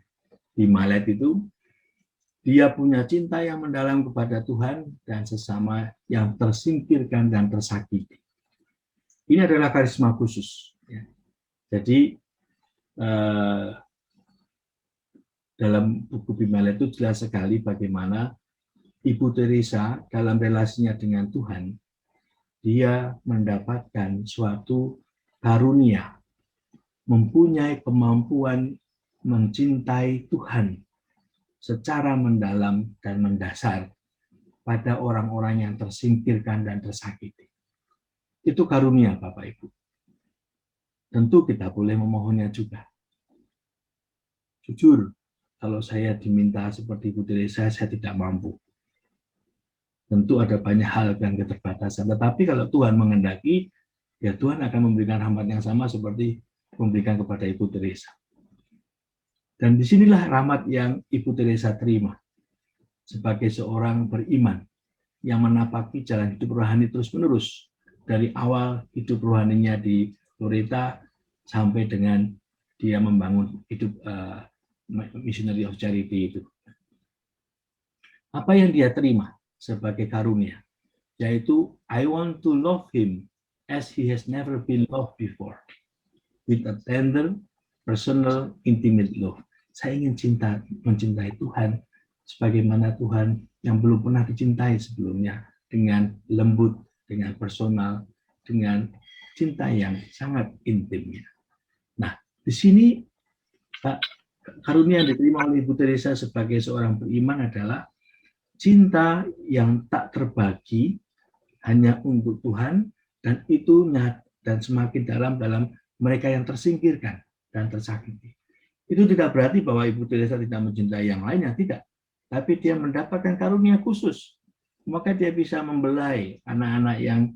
di Malet itu, dia punya cinta yang mendalam kepada Tuhan dan sesama yang tersingkirkan dan tersakiti. Ini adalah karisma khusus. Jadi dalam buku Bimalet itu jelas sekali bagaimana Ibu Teresa dalam relasinya dengan Tuhan, dia mendapatkan suatu karunia, mempunyai kemampuan mencintai Tuhan secara mendalam dan mendasar pada orang-orang yang tersingkirkan dan tersakiti. Itu karunia, Bapak Ibu. Tentu kita boleh memohonnya juga. Jujur, kalau saya diminta seperti Ibu Teresa, saya tidak mampu. Tentu ada banyak hal dan keterbatasan. Tetapi kalau Tuhan menghendaki, ya Tuhan akan memberikan rahmat yang sama seperti memberikan kepada Ibu Teresa. Dan disinilah rahmat yang Ibu Teresa terima sebagai seorang beriman yang menapaki jalan hidup rohani terus-menerus dari awal hidup rohaninya di Loreto sampai dengan dia membangun hidup Missionary of Charity itu. Apa yang dia terima sebagai karunia, yaitu I want to love him as he has never been loved before, with a tender, personal, intimate love. Saya ingin mencintai Tuhan sebagaimana Tuhan yang belum pernah dicintai sebelumnya, dengan lembut, dengan personal, dengan cinta yang sangat intimnya. Nah, di sini karunia yang diterima oleh Ibu Teresa sebagai seorang beriman adalah cinta yang tak terbagi hanya untuk Tuhan, dan itu dan semakin dalam mereka yang tersingkirkan dan tersakiti. Itu tidak berarti bahwa Ibu Teresa tidak mencintai yang lainnya, tidak. Tapi dia mendapatkan karunia khusus. Maka dia bisa membelai anak-anak yang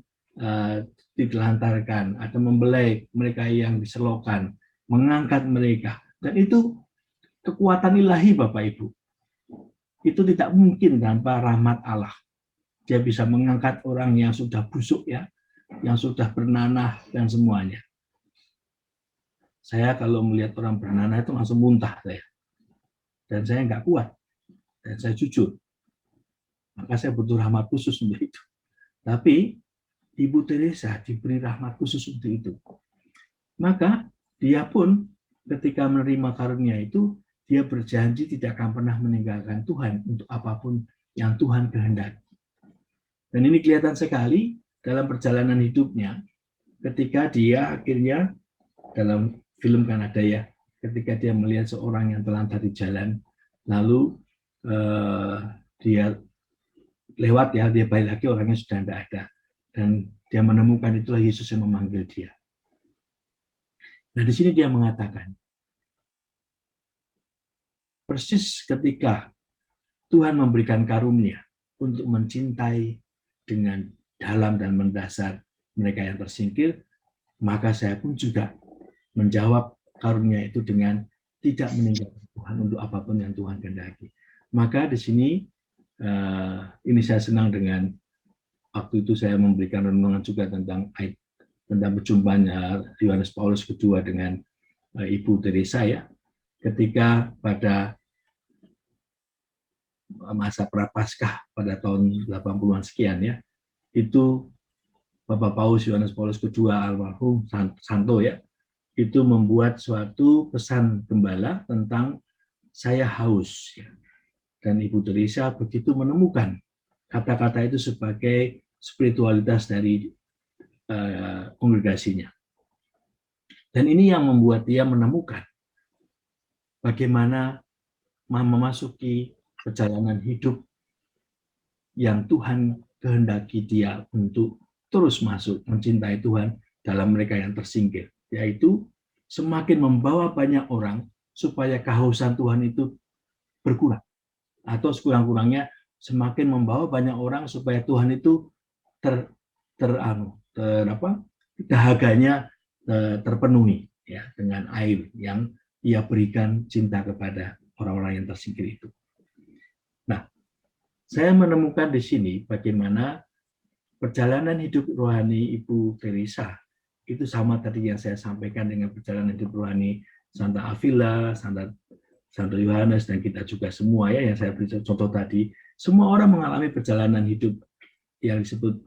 ditelantarkan, atau membelai mereka yang diselokan, mengangkat mereka. Dan itu kekuatan ilahi, Bapak Ibu. Itu tidak mungkin tanpa rahmat Allah. Dia bisa mengangkat orang yang sudah busuk, ya, yang sudah bernanah dan semuanya. Saya kalau melihat orang bernanah itu langsung muntah saya. Dan saya nggak kuat. Dan saya jujur. Maka saya butuh rahmat khusus untuk itu. Tapi Ibu Teresa diberi rahmat khusus untuk itu. Maka dia pun ketika menerima karunia itu, dia berjanji tidak akan pernah meninggalkan Tuhan untuk apapun yang Tuhan kehendaki. Dan ini kelihatan sekali dalam perjalanan hidupnya, ketika dia akhirnya dalam film kan ada ya, ketika dia melihat seorang yang telantar di jalan, lalu dia lewat, ya, dia balik lagi, orangnya sudah tidak ada, dan dia menemukan itulah Yesus yang memanggil dia. Nah, di sini dia mengatakan, persis ketika Tuhan memberikan karunia untuk mencintai dengan dalam dan mendasar mereka yang tersingkir, maka saya pun juga menjawab karunia itu dengan tidak meninggalkan Tuhan untuk apapun yang Tuhan kehendaki. Maka di sini ini saya senang dengan waktu itu saya memberikan renungan juga tentang perjumpaannya Yohanes Paulus II dengan Ibu Teresa, ya, ketika pada masa Prapaskah pada tahun 80-an sekian, ya, itu Bapak Paus Yohanes Paulus II almarhum Santo, ya, itu membuat suatu pesan gembala tentang saya haus, ya. Dan Ibu Teresa begitu menemukan kata-kata itu sebagai spiritualitas dari kongregasinya. Dan ini yang membuat dia menemukan bagaimana memasuki perjalanan hidup yang Tuhan kehendaki dia untuk terus masuk mencintai Tuhan dalam mereka yang tersingkir, yaitu semakin membawa banyak orang supaya kehausan Tuhan itu berkurang, atau sekurang-kurangnya semakin membawa banyak orang supaya Tuhan itu dahaganya terpenuhi, ya, dengan air yang ia berikan cinta kepada orang-orang yang tersingkir itu. Nah, saya menemukan di sini bagaimana perjalanan hidup rohani Ibu Teresa itu sama tadi yang saya sampaikan dengan perjalanan hidup rohani Santa Avila, Santa Santo Yohanes dan kita juga semua ya, yang saya beri contoh tadi, semua orang mengalami perjalanan hidup yang disebut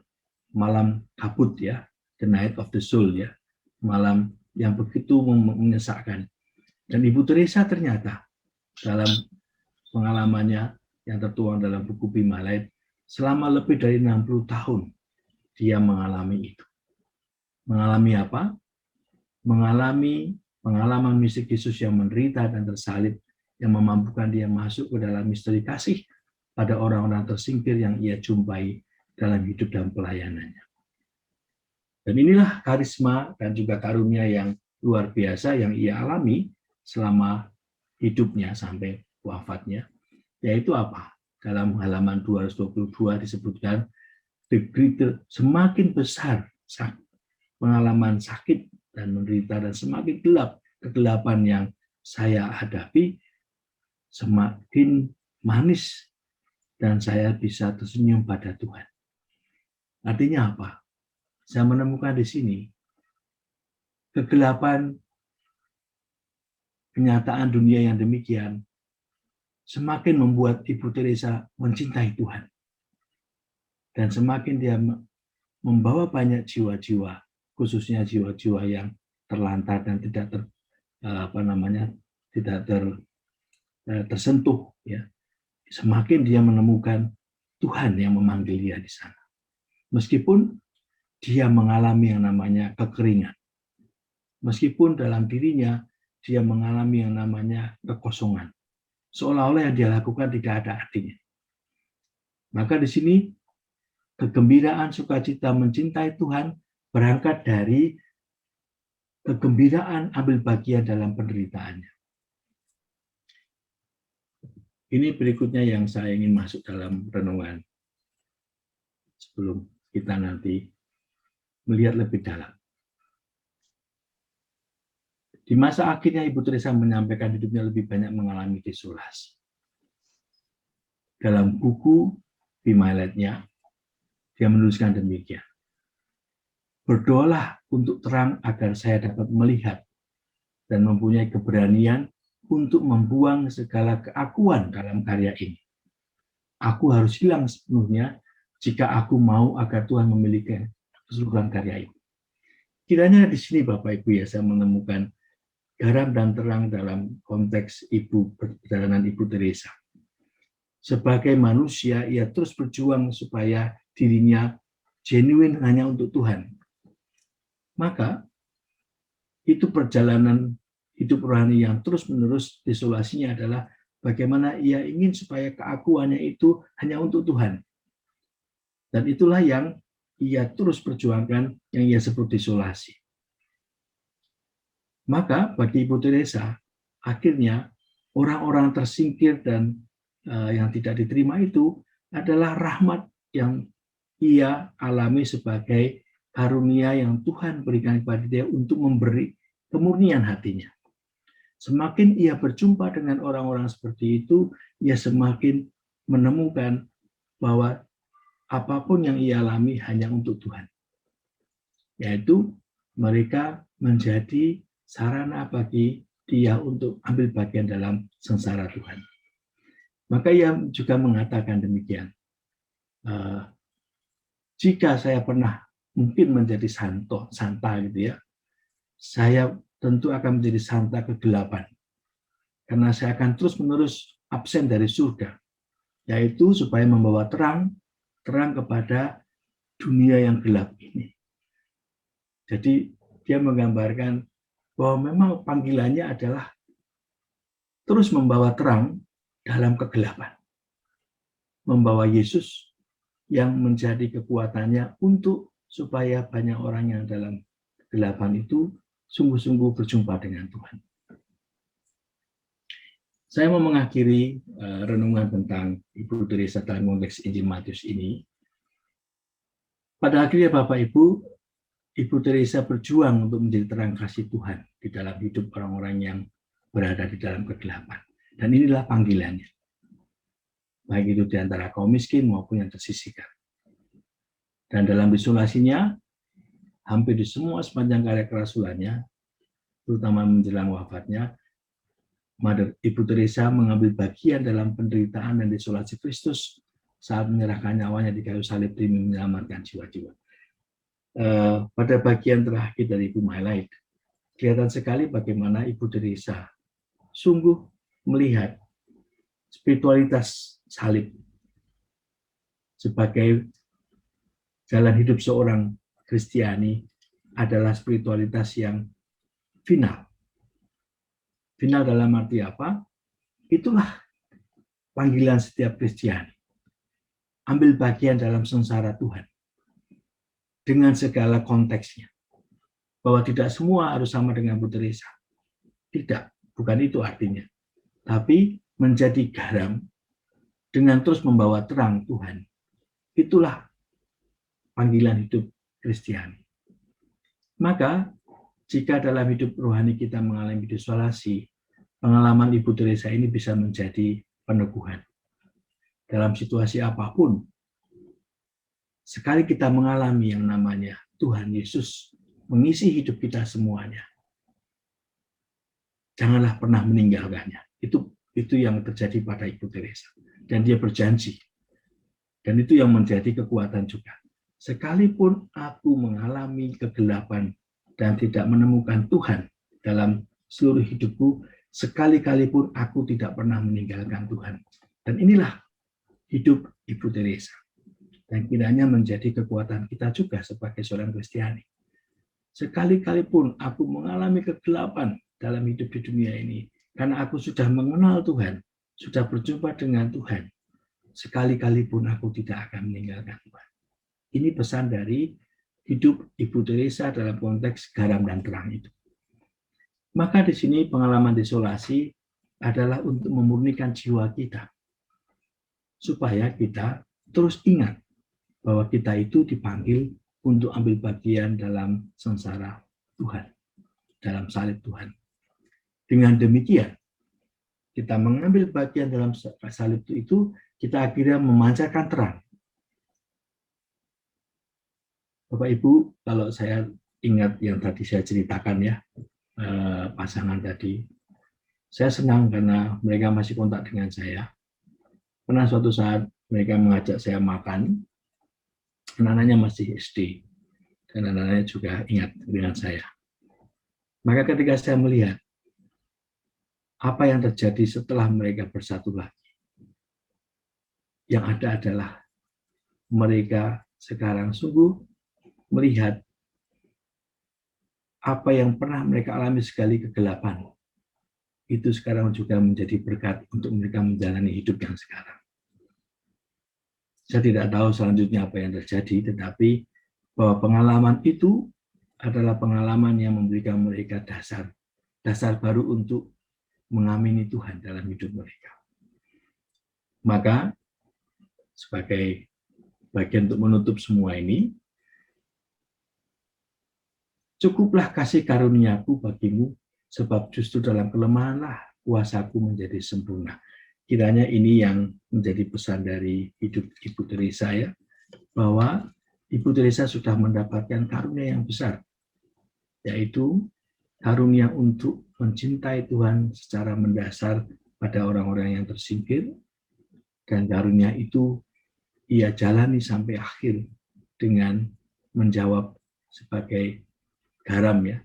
malam kabut ya, the night of the soul ya, malam yang begitu menyesakkan. Dan Ibu Teresa ternyata dalam pengalamannya yang tertuang dalam buku Bimalaid, selama lebih dari 60 tahun dia mengalami itu. Mengalami apa? Mengalami pengalaman mistik Yesus yang menderita dan tersalib, yang memampukan dia masuk ke dalam misteri kasih pada orang-orang tersingkir yang ia jumpai dalam hidup dan pelayanannya. Dan inilah karisma dan juga karunia yang luar biasa yang ia alami selama hidupnya sampai wafatnya, yaitu apa? Dalam halaman 222 disebutkan, semakin besar pengalaman sakit dan menderita dan semakin gelap kegelapan yang saya hadapi, semakin manis dan saya bisa tersenyum pada Tuhan. Artinya apa? Saya menemukan di sini kegelapan kenyataan dunia yang demikian semakin membuat Ibu Teresa mencintai Tuhan. Dan semakin dia membawa banyak jiwa-jiwa, khususnya jiwa-jiwa yang terlantar dan tidak tersentuh ya. Semakin dia menemukan Tuhan yang memanggil dia di sana. Meskipun dia mengalami yang namanya kekeringan. Meskipun dalam dirinya dia mengalami yang namanya kekosongan. Seolah-olah yang dia lakukan tidak ada artinya. Maka di sini kegembiraan, sukacita, mencintai Tuhan berangkat dari kegembiraan ambil bagian dalam penderitaannya. Ini berikutnya yang saya ingin masuk dalam renungan sebelum kita nanti melihat lebih dalam. Di masa akhirnya Ibu Teresa menyampaikan hidupnya lebih banyak mengalami desolasi. Dalam buku Bimalaidnya, dia menuliskan demikian. Berdoalah untuk terang agar saya dapat melihat dan mempunyai keberanian untuk membuang segala keakuan dalam karya ini. Aku harus hilang sepenuhnya jika aku mau agar Tuhan memiliki keseluruhan karya ini. Kiranya di sini Bapak Ibu ya, saya menemukan garam dan terang dalam konteks perjalanan Ibu Teresa. Sebagai manusia, ia terus berjuang supaya dirinya genuine hanya untuk Tuhan. Maka itu perjalanan hidup rohani yang terus-menerus desolasinya adalah bagaimana ia ingin supaya keakuannya itu hanya untuk Tuhan. Dan itulah yang ia terus perjuangkan, yang ia sebut desolasi. Maka bagi Ibu Teresa, akhirnya orang-orang tersingkir dan yang tidak diterima itu adalah rahmat yang ia alami sebagai karunia yang Tuhan berikan kepada dia untuk memberi kemurnian hatinya. Semakin ia berjumpa dengan orang-orang seperti itu, ia semakin menemukan bahwa apapun yang ia alami hanya untuk Tuhan. Yaitu mereka menjadi sarana bagi dia untuk ambil bagian dalam sengsara Tuhan. Maka ia juga mengatakan demikian. Jika saya pernah mungkin menjadi santa gitu ya, saya tentu akan menjadi santa kegelapan. Karena saya akan terus-menerus absen dari surga. Yaitu supaya membawa terang kepada dunia yang gelap ini. Jadi dia menggambarkan bahwa memang panggilannya adalah terus membawa terang dalam kegelapan. Membawa Yesus yang menjadi kekuatannya untuk supaya banyak orang yang dalam kegelapan itu sungguh-sungguh berjumpa dengan Tuhan. Saya mau mengakhiri renungan tentang Ibu Teresa dalam konteks Injil Matius ini. Pada akhirnya Bapak Ibu, Ibu Teresa berjuang untuk menjadi terang kasih Tuhan di dalam hidup orang-orang yang berada di dalam kegelapan. Dan inilah panggilannya. Baik itu di antara kaum miskin maupun yang tersisihkan. Dan dalam desolasinya, hampir di semua sepanjang karya kerasulannya, terutama menjelang wafatnya, Mother Ibu Teresa mengambil bagian dalam penderitaan dan desolasi Kristus saat menyerahkan nyawanya di kayu salib demi menyelamatkan jiwa-jiwa. Pada bagian terakhir dari Ibu My Light, kelihatan sekali bagaimana Ibu Teresa sungguh melihat spiritualitas salib sebagai jalan hidup seorang Kristiani adalah spiritualitas yang final. Final dalam arti apa? Itulah panggilan setiap Kristiani. Ambil bagian dalam sengsara Tuhan. Dengan segala konteksnya. Bahwa tidak semua harus sama dengan Bu Teresa. Tidak, bukan itu artinya. Tapi menjadi garam dengan terus membawa terang Tuhan. Itulah panggilan hidup Kristiani. Maka, jika dalam hidup rohani kita mengalami desolasi, pengalaman Ibu Teresa ini bisa menjadi peneguhan. Dalam situasi apapun, sekali kita mengalami yang namanya Tuhan Yesus mengisi hidup kita semuanya, janganlah pernah meninggalkannya. Itu yang terjadi pada Ibu Teresa. Dan dia berjanji. Dan itu yang menjadi kekuatan juga. Sekalipun aku mengalami kegelapan dan tidak menemukan Tuhan dalam seluruh hidupku, sekali-kali pun aku tidak pernah meninggalkan Tuhan. Dan inilah hidup Ibu Teresa. Dan kiranya menjadi kekuatan kita juga sebagai seorang Kristiani. Sekali-kali pun aku mengalami kegelapan dalam hidup di dunia ini, karena aku sudah mengenal Tuhan, sudah berjumpa dengan Tuhan, sekali-kali pun aku tidak akan meninggalkan Tuhan. Ini pesan dari hidup Ibu Teresa dalam konteks garam dan terang itu. Maka di sini pengalaman desolasi adalah untuk memurnikan jiwa kita. Supaya kita terus ingat bahwa kita itu dipanggil untuk ambil bagian dalam sengsara Tuhan, dalam salib Tuhan. Dengan demikian, kita mengambil bagian dalam salib itu, kita akhirnya memancarkan terang. Bapak Ibu, kalau saya ingat yang tadi saya ceritakan ya, pasangan tadi, saya senang karena mereka masih kontak dengan saya. Pernah suatu saat mereka mengajak saya makan, anak-anaknya masih SD, dan anak-anaknya juga ingat dengan saya. Maka ketika saya melihat apa yang terjadi setelah mereka bersatu lagi, yang ada adalah mereka sekarang sungguh melihat apa yang pernah mereka alami sekali kegelapan, itu sekarang juga menjadi berkat untuk mereka menjalani hidup yang sekarang. Saya tidak tahu selanjutnya apa yang terjadi, tetapi bahwa pengalaman itu adalah pengalaman yang memberikan mereka dasar baru untuk mengamini Tuhan dalam hidup mereka. Maka, sebagai bagian untuk menutup semua ini, cukuplah kasih karuniaku bagimu, sebab justru dalam kelemahanlah kuasaku menjadi sempurna. Kiranya ini yang menjadi pesan dari hidup Ibu Teresa ya, bahwa Ibu Teresa sudah mendapatkan karunia yang besar, yaitu karunia untuk mencintai Tuhan secara mendasar pada orang-orang yang tersingkir, dan karunia itu ia jalani sampai akhir dengan menjawab sebagai garam ya,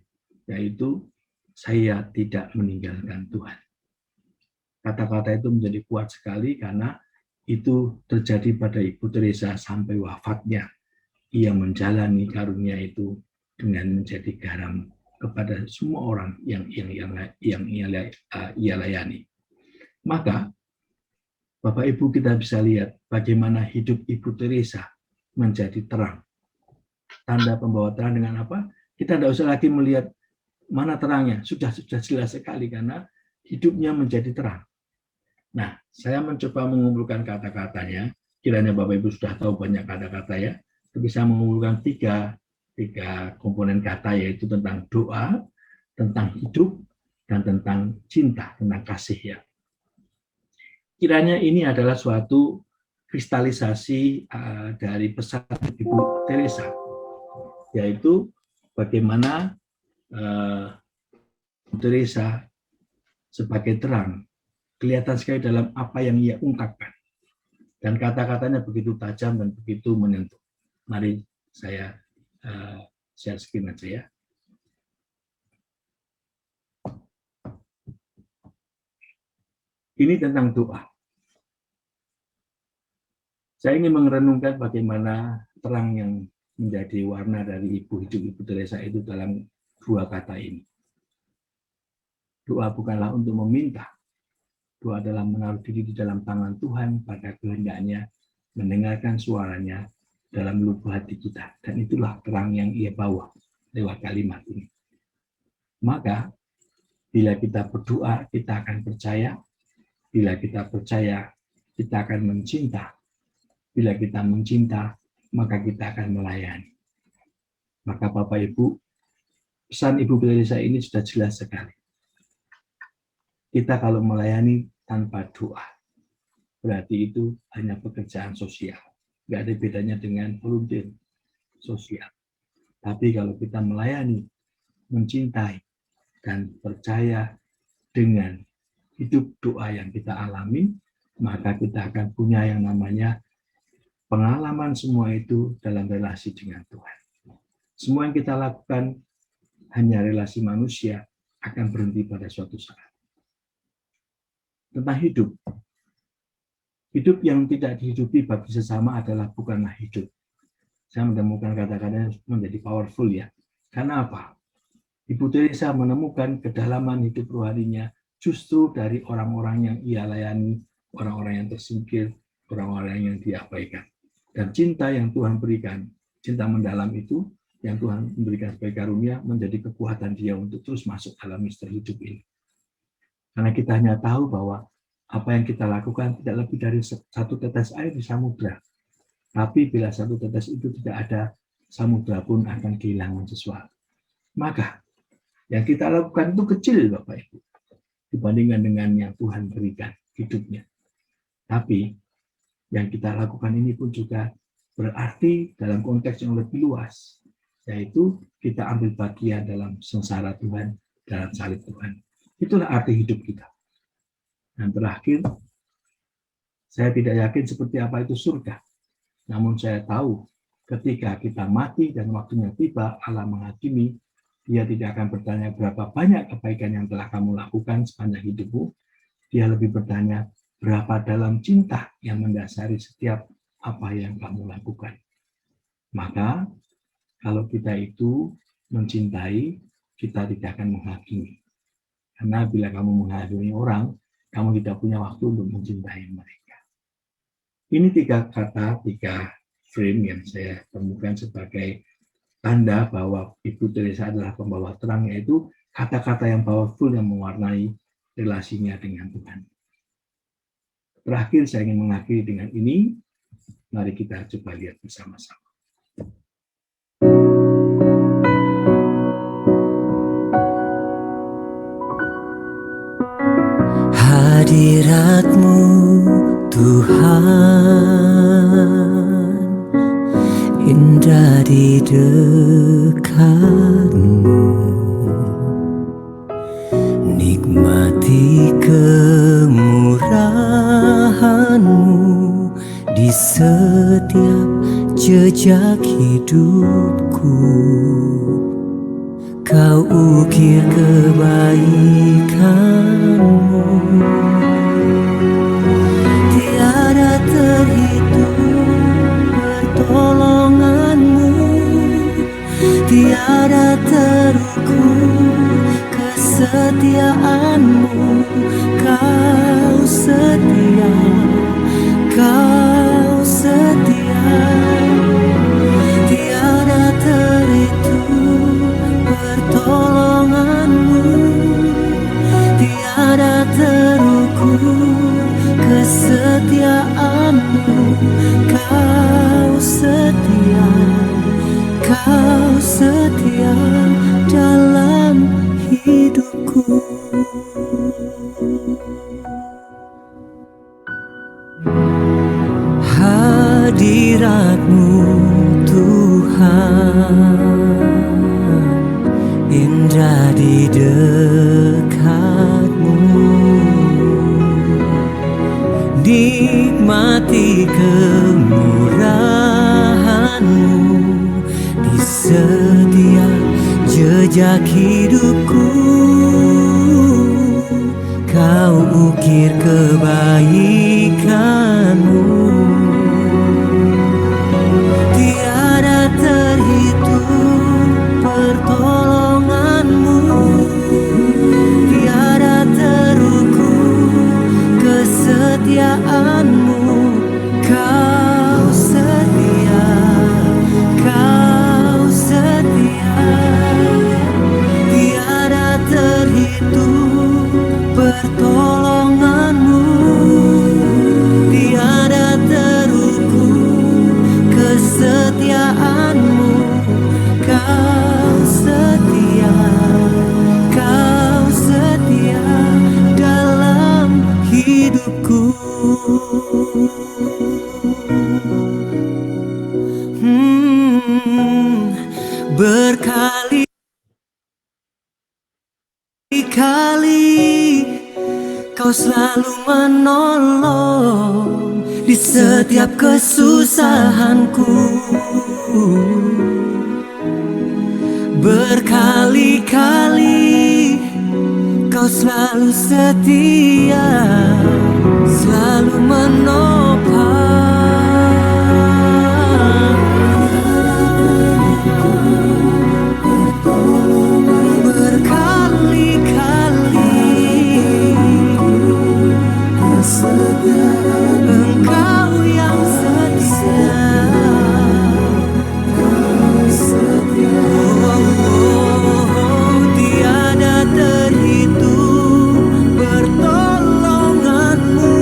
yaitu saya tidak meninggalkan Tuhan. Kata-kata itu menjadi kuat sekali karena itu terjadi pada Ibu Teresa sampai wafatnya. Ia menjalani karunia itu dengan menjadi garam kepada semua orang yang ia layani. Maka Bapak Ibu kita bisa lihat bagaimana hidup Ibu Teresa menjadi terang. Tanda pembawa terang dengan apa? Kita tidak usah lagi melihat mana terangnya, sudah jelas sekali karena hidupnya menjadi terang. Nah, saya mencoba mengumpulkan kata-katanya, kiranya Bapak Ibu sudah tahu banyak kata-kata ya, tapi saya mengumpulkan tiga komponen kata, yaitu tentang doa, tentang hidup, dan tentang cinta, tentang kasih ya. Kiranya ini adalah suatu kristalisasi dari pesan Ibu Teresa, yaitu bagaimana Teresa sebagai terang, kelihatan sekali dalam apa yang ia ungkapkan. Dan kata-katanya begitu tajam dan begitu menyentuh. Mari saya share screen aja ya. Ini tentang doa. Saya ingin merenungkan bagaimana terang yang menjadi warna dari Ibu Teresa itu dalam dua kata ini. Doa bukanlah untuk meminta. Doa adalah menaruh diri di dalam tangan Tuhan pada kehendaknya, mendengarkan suaranya dalam lubuk hati kita. Dan itulah terang yang ia bawa lewat kalimat ini. Maka, bila kita berdoa, kita akan percaya. Bila kita percaya, kita akan mencinta. Bila kita mencinta, maka kita akan melayani. Maka Bapak Ibu, pesan Ibu Teresa ini sudah jelas sekali. Kita kalau melayani tanpa doa, berarti itu hanya pekerjaan sosial. Nggak ada bedanya dengan volunteer sosial. Tapi kalau kita melayani, mencintai, dan percaya dengan hidup doa yang kita alami, maka kita akan punya yang namanya pengalaman semua itu dalam relasi dengan Tuhan. Semua yang kita lakukan hanya relasi manusia akan berhenti pada suatu saat. Tentang hidup. Hidup yang tidak dihidupi bagi sesama adalah bukanlah hidup. Saya menemukan kata-katanya menjadi powerful ya. Karena apa? Ibu Teresa menemukan kedalaman hidup rohaninya justru dari orang-orang yang ia layani, orang-orang yang tersingkir, orang-orang yang diabaikan. Dan cinta yang Tuhan berikan, cinta mendalam itu, yang Tuhan memberikan sebagai karunia, menjadi kekuatan dia untuk terus masuk dalam misteri hidup ini. Karena kita hanya tahu bahwa apa yang kita lakukan tidak lebih dari satu tetes air di samudra. Tapi bila satu tetes itu tidak ada, samudra pun akan kehilangan sesuatu. Maka, yang kita lakukan itu kecil, Bapak Ibu, dibandingkan dengan yang Tuhan berikan hidupnya. Tapi, yang kita lakukan ini pun juga berarti dalam konteks yang lebih luas, yaitu kita ambil bagian dalam sengsara Tuhan, dalam salib Tuhan. Itulah arti hidup kita. Dan terakhir, saya tidak yakin seperti apa itu surga. Namun saya tahu ketika kita mati dan waktunya tiba, Allah menghakimi, dia tidak akan bertanya berapa banyak kebaikan yang telah kamu lakukan sepanjang hidupmu. Dia lebih bertanya, berapa dalam cinta yang mendasari setiap apa yang kamu lakukan. Maka, kalau kita itu mencintai, kita tidak akan menghakimi. Karena bila kamu menghakimi orang, kamu tidak punya waktu untuk mencintai mereka. Ini tiga kata, tiga frame yang saya temukan sebagai tanda bahwa Ibu Teresa adalah pembawa terang, yaitu kata-kata yang powerful yang mewarnai relasinya dengan Tuhan. Terakhir saya ingin mengakhiri dengan ini, mari kita coba lihat bersama-sama. Hadirat-Mu Tuhan, indah di dekat-Mu, nikmati kemurahan-Mu di setiap jejak hidupku. Kau ukir kebaikan-Mu, tiada terhitung pertolongan-Mu, tiada terukur kesetiaan-Mu. Kau setia, Kau setia, tiada terhitung pertolongan-Mu, tiada terukur kesetiaan-Mu. Kau setia, Kau setia dalam hidupku. Hadirat-Mu Tuhan, indah di dekat-Mu, nikmati kemurahan-Mu di setiap jejak hidupku. Kau ukir kebaikan-Mu, tiada terhitung pertolongan-Mu, tiada terukur kesetiaan-Mu. Kau setia, Kau setia, tiada terhitung pertolongan-Mu, tiada terukur kesetiaan-Mu. Kau setia, Kau setia dalam hidupku. Berkali-kali Kau selalu menolong di setiap kesusahanku. Berkali-kali Kau selalu setia, selalu menopang. Engkau yang setia, tiada terhitung pertolongan-Mu,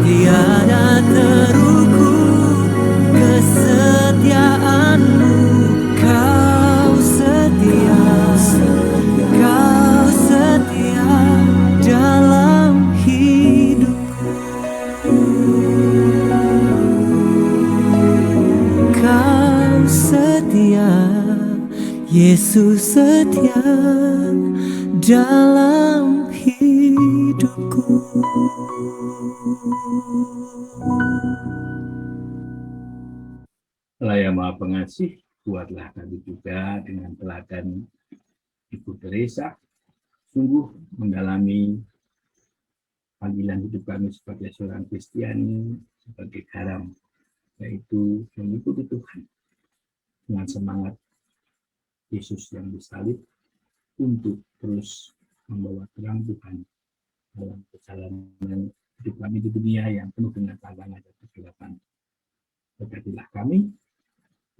tiada terukur kesetiaan-Mu. Kau setia, Kau setia dalam hidupku. Kau setia, Yesus setia dalam hidupku. Allah yang Maha Pengasih, buatlah kami juga dengan teladan Ibu Teresa, sungguh mendalami panggilan hidup kami sebagai seorang Kristiani, sebagai garam, yaitu mengikuti Tuhan dengan semangat Yesus yang disalib untuk terus membawa terang Tuhan dalam perjalanan hidup kami di dunia yang penuh dengan tantangan dan kegelapan. Berkatilah kami,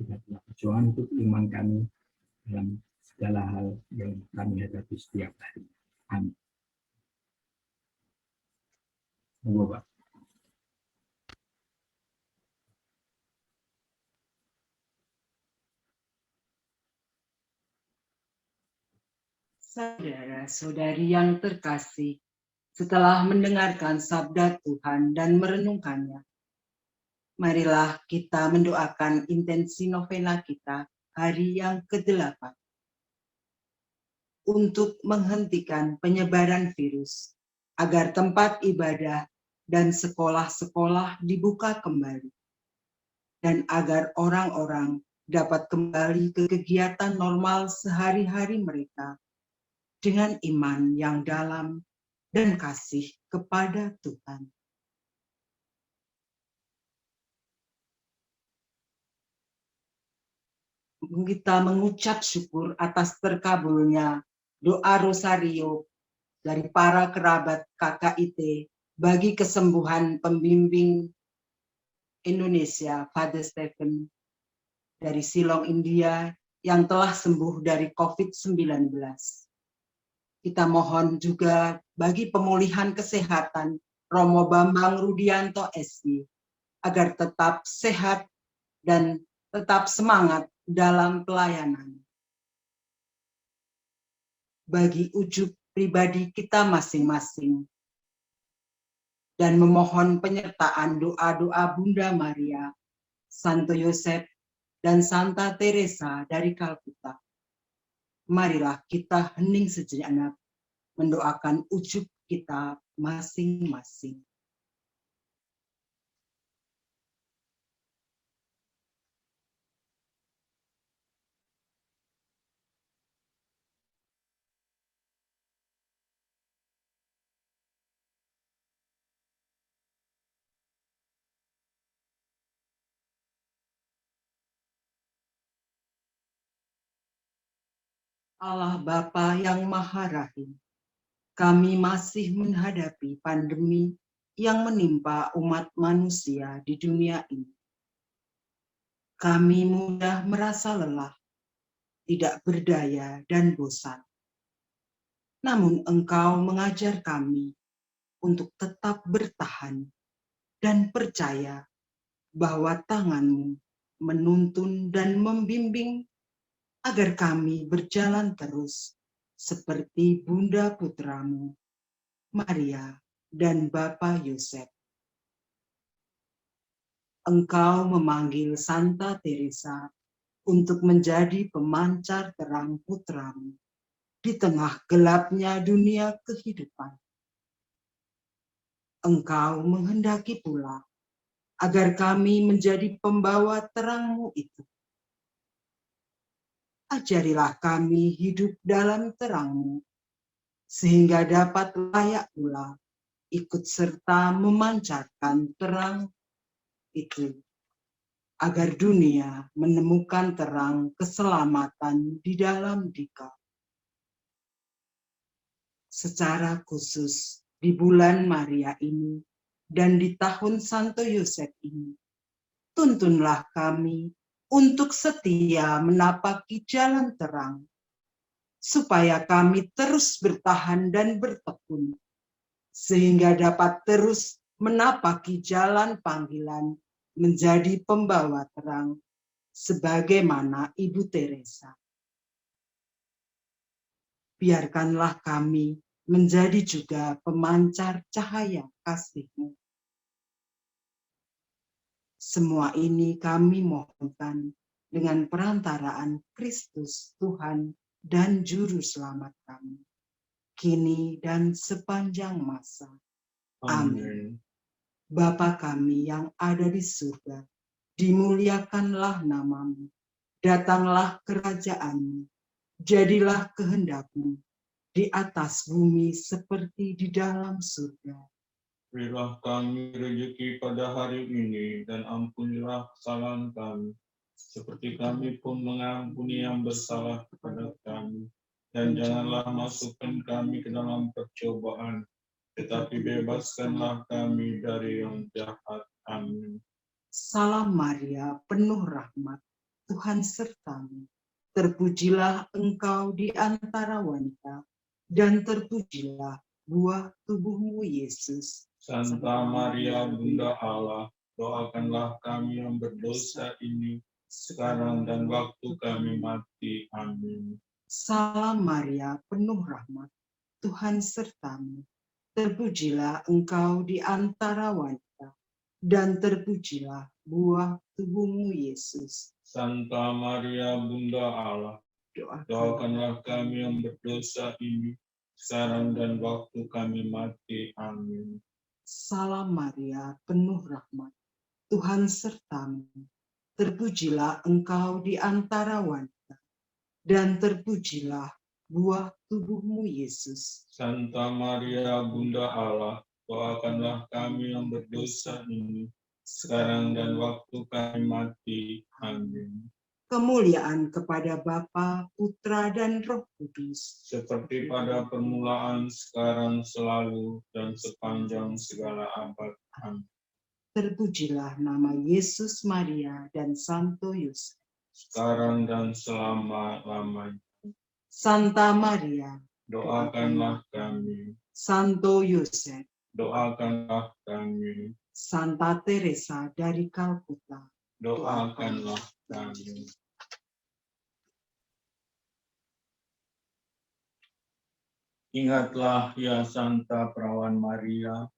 berkatilah perjuangan untuk iman kami dalam segala hal yang kami hadapi setiap hari. Amin. Monggo, Pak. Saudara-saudari yang terkasih, setelah mendengarkan sabda Tuhan dan merenungkannya, marilah kita mendoakan intensi novena kita hari yang ke-8 untuk menghentikan penyebaran virus, agar tempat ibadah dan sekolah-sekolah dibuka kembali, dan agar orang-orang dapat kembali ke kegiatan normal sehari-hari mereka dengan iman yang dalam dan kasih kepada Tuhan. Kita mengucap syukur atas terkabulnya doa rosario dari para kerabat KKIT bagi kesembuhan pembimbing Indonesia, Father Stephen dari Silong, India, yang telah sembuh dari COVID-19. Kita mohon juga bagi pemulihan kesehatan Romo Bambang Rudianto SI, agar tetap sehat dan tetap semangat dalam pelayanan. Bagi ujub pribadi kita masing-masing, dan memohon penyertaan doa-doa Bunda Maria, Santo Yosef, dan Santa Teresa dari Kalkuta. Marilah kita hening sejenak mendoakan ujub kita masing-masing. Allah Bapa yang Maha Rahim, kami masih menghadapi pandemi yang menimpa umat manusia di dunia ini. Kami mudah merasa lelah, tidak berdaya, dan bosan. Namun Engkau mengajar kami untuk tetap bertahan dan percaya bahwa tangan-Mu menuntun dan membimbing agar kami berjalan terus seperti Bunda Putramu, Maria, dan Bapa Yosef. Engkau memanggil Santa Teresa untuk menjadi pemancar terang putramu di tengah gelapnya dunia kehidupan. Engkau menghendaki pula agar kami menjadi pembawa terang-Mu itu. Ajarilah kami hidup dalam terang-Mu, sehingga dapat layak pula ikut serta memancarkan terang itu, agar dunia menemukan terang keselamatan di dalam Dikau. Secara khusus di bulan Maria ini dan di tahun Santo Yosef ini, tuntunlah kami untuk setia menapaki jalan terang, supaya kami terus bertahan dan bertekun, sehingga dapat terus menapaki jalan panggilan menjadi pembawa terang, sebagaimana Ibu Teresa. Biarkanlah kami menjadi juga pemancar cahaya kasih-Mu. Semua ini kami mohonkan dengan perantaraan Kristus Tuhan dan Juru Selamat kami, kini dan sepanjang masa. Amin. Bapa kami yang ada di surga, dimuliakanlah nama-Mu, datanglah kerajaan-Mu, jadilah kehendak-Mu di atas bumi seperti di dalam surga. Berilah kami rezeki pada hari ini, dan ampunilah kesalahan kami, seperti kami pun mengampuni yang bersalah kepada kami. Dan janganlah masukkan kami ke dalam percobaan, tetapi bebaskanlah kami dari yang jahat. Amin. Salam Maria, penuh rahmat, Tuhan serta-Mu. Terpujilah Engkau di antara wanita, dan terpujilah buah tubuh-Mu, Yesus. Santa Maria, Bunda Allah, doakanlah kami yang berdosa ini, sekarang dan waktu kami mati. Amin. Salam Maria, penuh rahmat, Tuhan serta-Mu. Terpujilah Engkau di antara wanita, dan terpujilah buah tubuh-Mu, Yesus. Santa Maria, Bunda Allah, doakanlah kami yang berdosa ini, sekarang dan waktu kami mati. Amin. Salam Maria, penuh rahmat, Tuhan serta-Mu. Terpujilah Engkau di antara wanita, dan terpujilah buah tubuh-Mu, Yesus. Santa Maria, Bunda Allah, doakanlah kami yang berdosa ini, sekarang dan waktu kami mati. Amin. Kemuliaan kepada Bapa, Putra, dan Roh Kudus. Seperti pada permulaan, sekarang, selalu, dan sepanjang segala abad. Amin. Terpujilah nama Yesus, Maria, dan Santo Yosef. Sekarang dan selama-lamanya. Santa Maria, Doakanlah kami. Santo Yosef, Doakanlah kami. Santa Teresa dari Kalkuta, Doakanlah kami. Ingatlah ya Santa Perawan Maria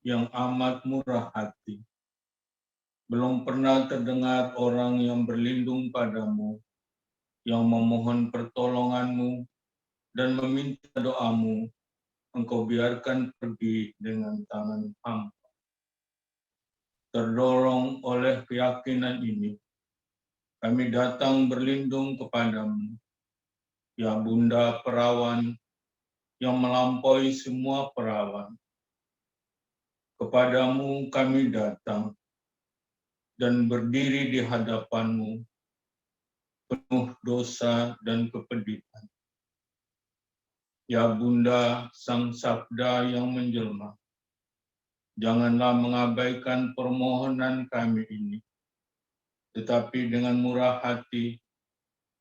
yang amat murah hati. Belum pernah terdengar orang yang berlindung padamu, yang memohon pertolonganmu dan meminta doamu, engkau biarkan pergi dengan tangan hampa. Terdorong oleh keyakinan ini, kami datang berlindung kepadamu, ya Bunda Perawan yang melampaui semua perawan. Kepadamu kami datang dan berdiri di hadapanmu, penuh dosa dan kepedihan. Ya Bunda Sang Sabda yang menjelma, janganlah mengabaikan permohonan kami ini, tetapi dengan murah hati,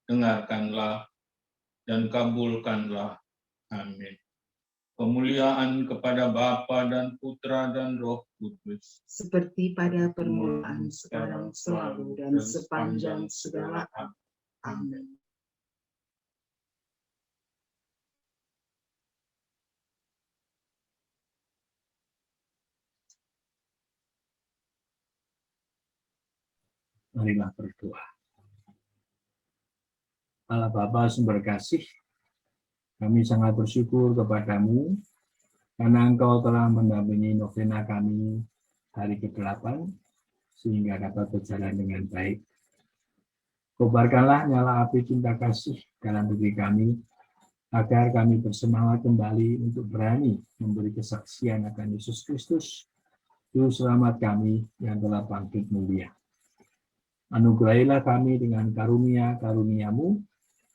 dengarkanlah dan kabulkanlah. Amin. Kemuliaan kepada Bapa dan Putra dan Roh Kudus. seperti pada permulaan, sekarang, selalu, dan sepanjang segala abad. Amin. Marilah berdoa. Allah Bapa sumber kasih, kami sangat bersyukur kepadamu karena Engkau telah mendampingi novena kami hari ke-8 sehingga dapat berjalan dengan baik. Kobarkanlah nyala api cinta kasih dalam diri kami agar kami bersemangat kembali untuk berani memberi kesaksian akan Yesus Kristus, Juru Selamat kami yang telah bangkit mulia. Anugerahilah kami dengan karunia-karuniamu,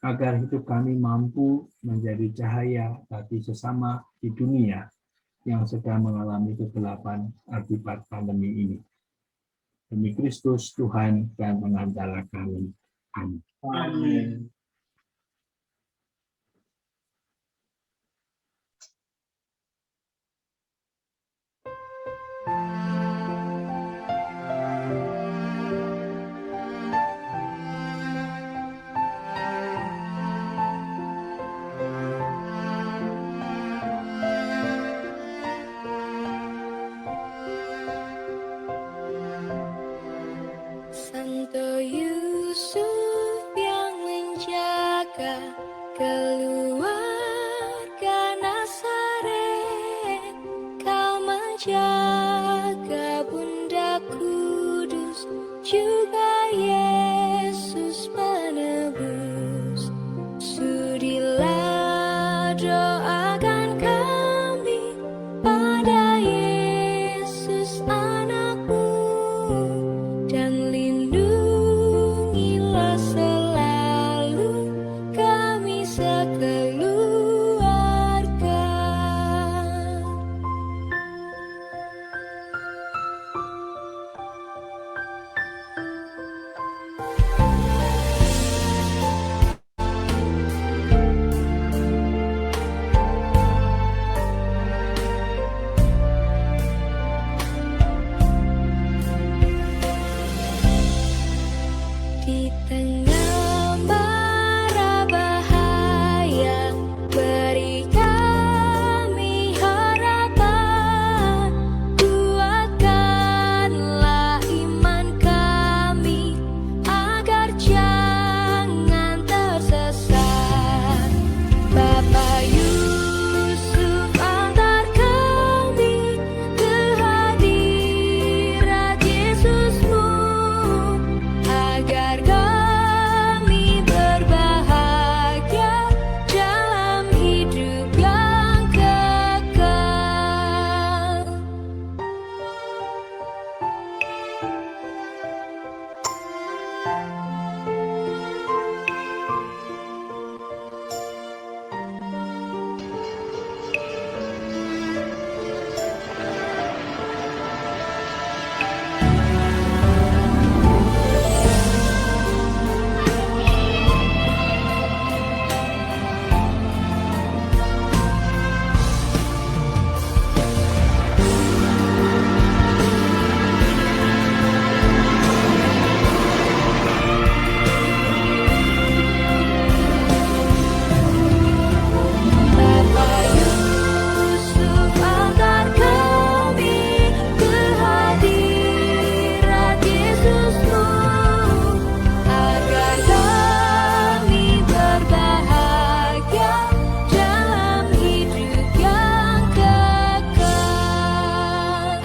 agar hidup kami mampu menjadi cahaya bagi sesama di dunia yang sedang mengalami kegelapan akibat pandemi ini. Demi Kristus Tuhan dan pengantara kami. Amin. Amin. Santo Yusuf yang menjaga keluarga Nazaret, kau menjaga Bunda Kudus, juga Yesus penebus. Sudilah doakan kami pada Yesus anakmu, dan lindungilah selalu kami sekeluarga. Di tengah bara bahaya, beri kami harapan. Kuatkanlah iman kami, agar jangan tersesat. Bapa Yusuf, antar kami ke hadirat Yesusmu, agar kami berbahagia dalam hidup yang kekal. Bapa Yusuf, antar kami ke hadirat Yesusmu, agar kami berbahagia dalam hidup yang kekal.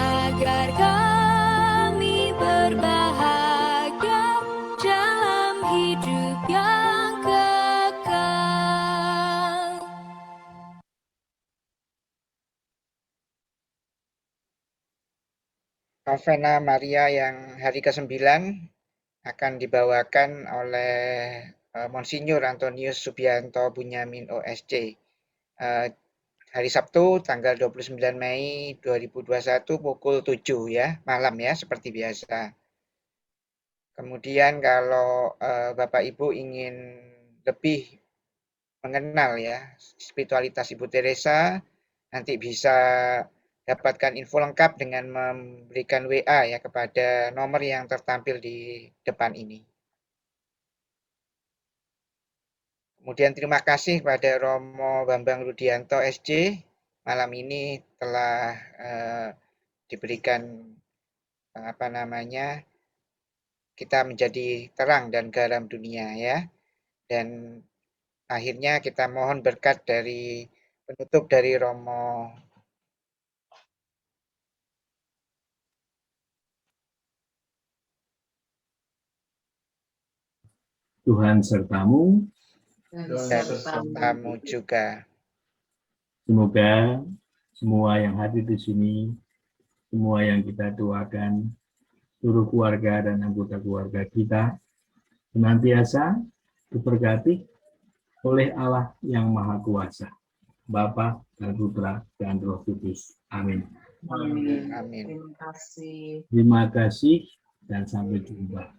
Agar kami berbahagia dalam hidup yang kekal. Novena Maria yang hari ke-9 akan dibawakan oleh Monsinyur Antonius Subianto Bunyamin OSC. hari Sabtu tanggal 29 Mei 2021 pukul 7 ya, malam ya, seperti biasa. Kemudian kalau Bapak Ibu ingin lebih mengenal ya spiritualitas Ibu Teresa, nanti bisa dapatkan info lengkap dengan memberikan WA ya kepada nomor yang tertampil di depan ini. Kemudian terima kasih kepada Romo Bambang Rudianto SC, malam ini telah diberikan kita menjadi terang dan garam dunia ya. Dan akhirnya kita mohon berkat dari penutup dari Romo. Tuhan sertamu. Dan sertamu juga. Semoga semua yang hadir di sini, semua yang kita doakan, seluruh keluarga dan anggota keluarga kita senantiasa diberkati oleh Allah yang Maha Kuasa, Bapa dan Putra dan Roh Kudus. Amin. Amin. Amin. Terima kasih. Terima kasih dan sampai jumpa.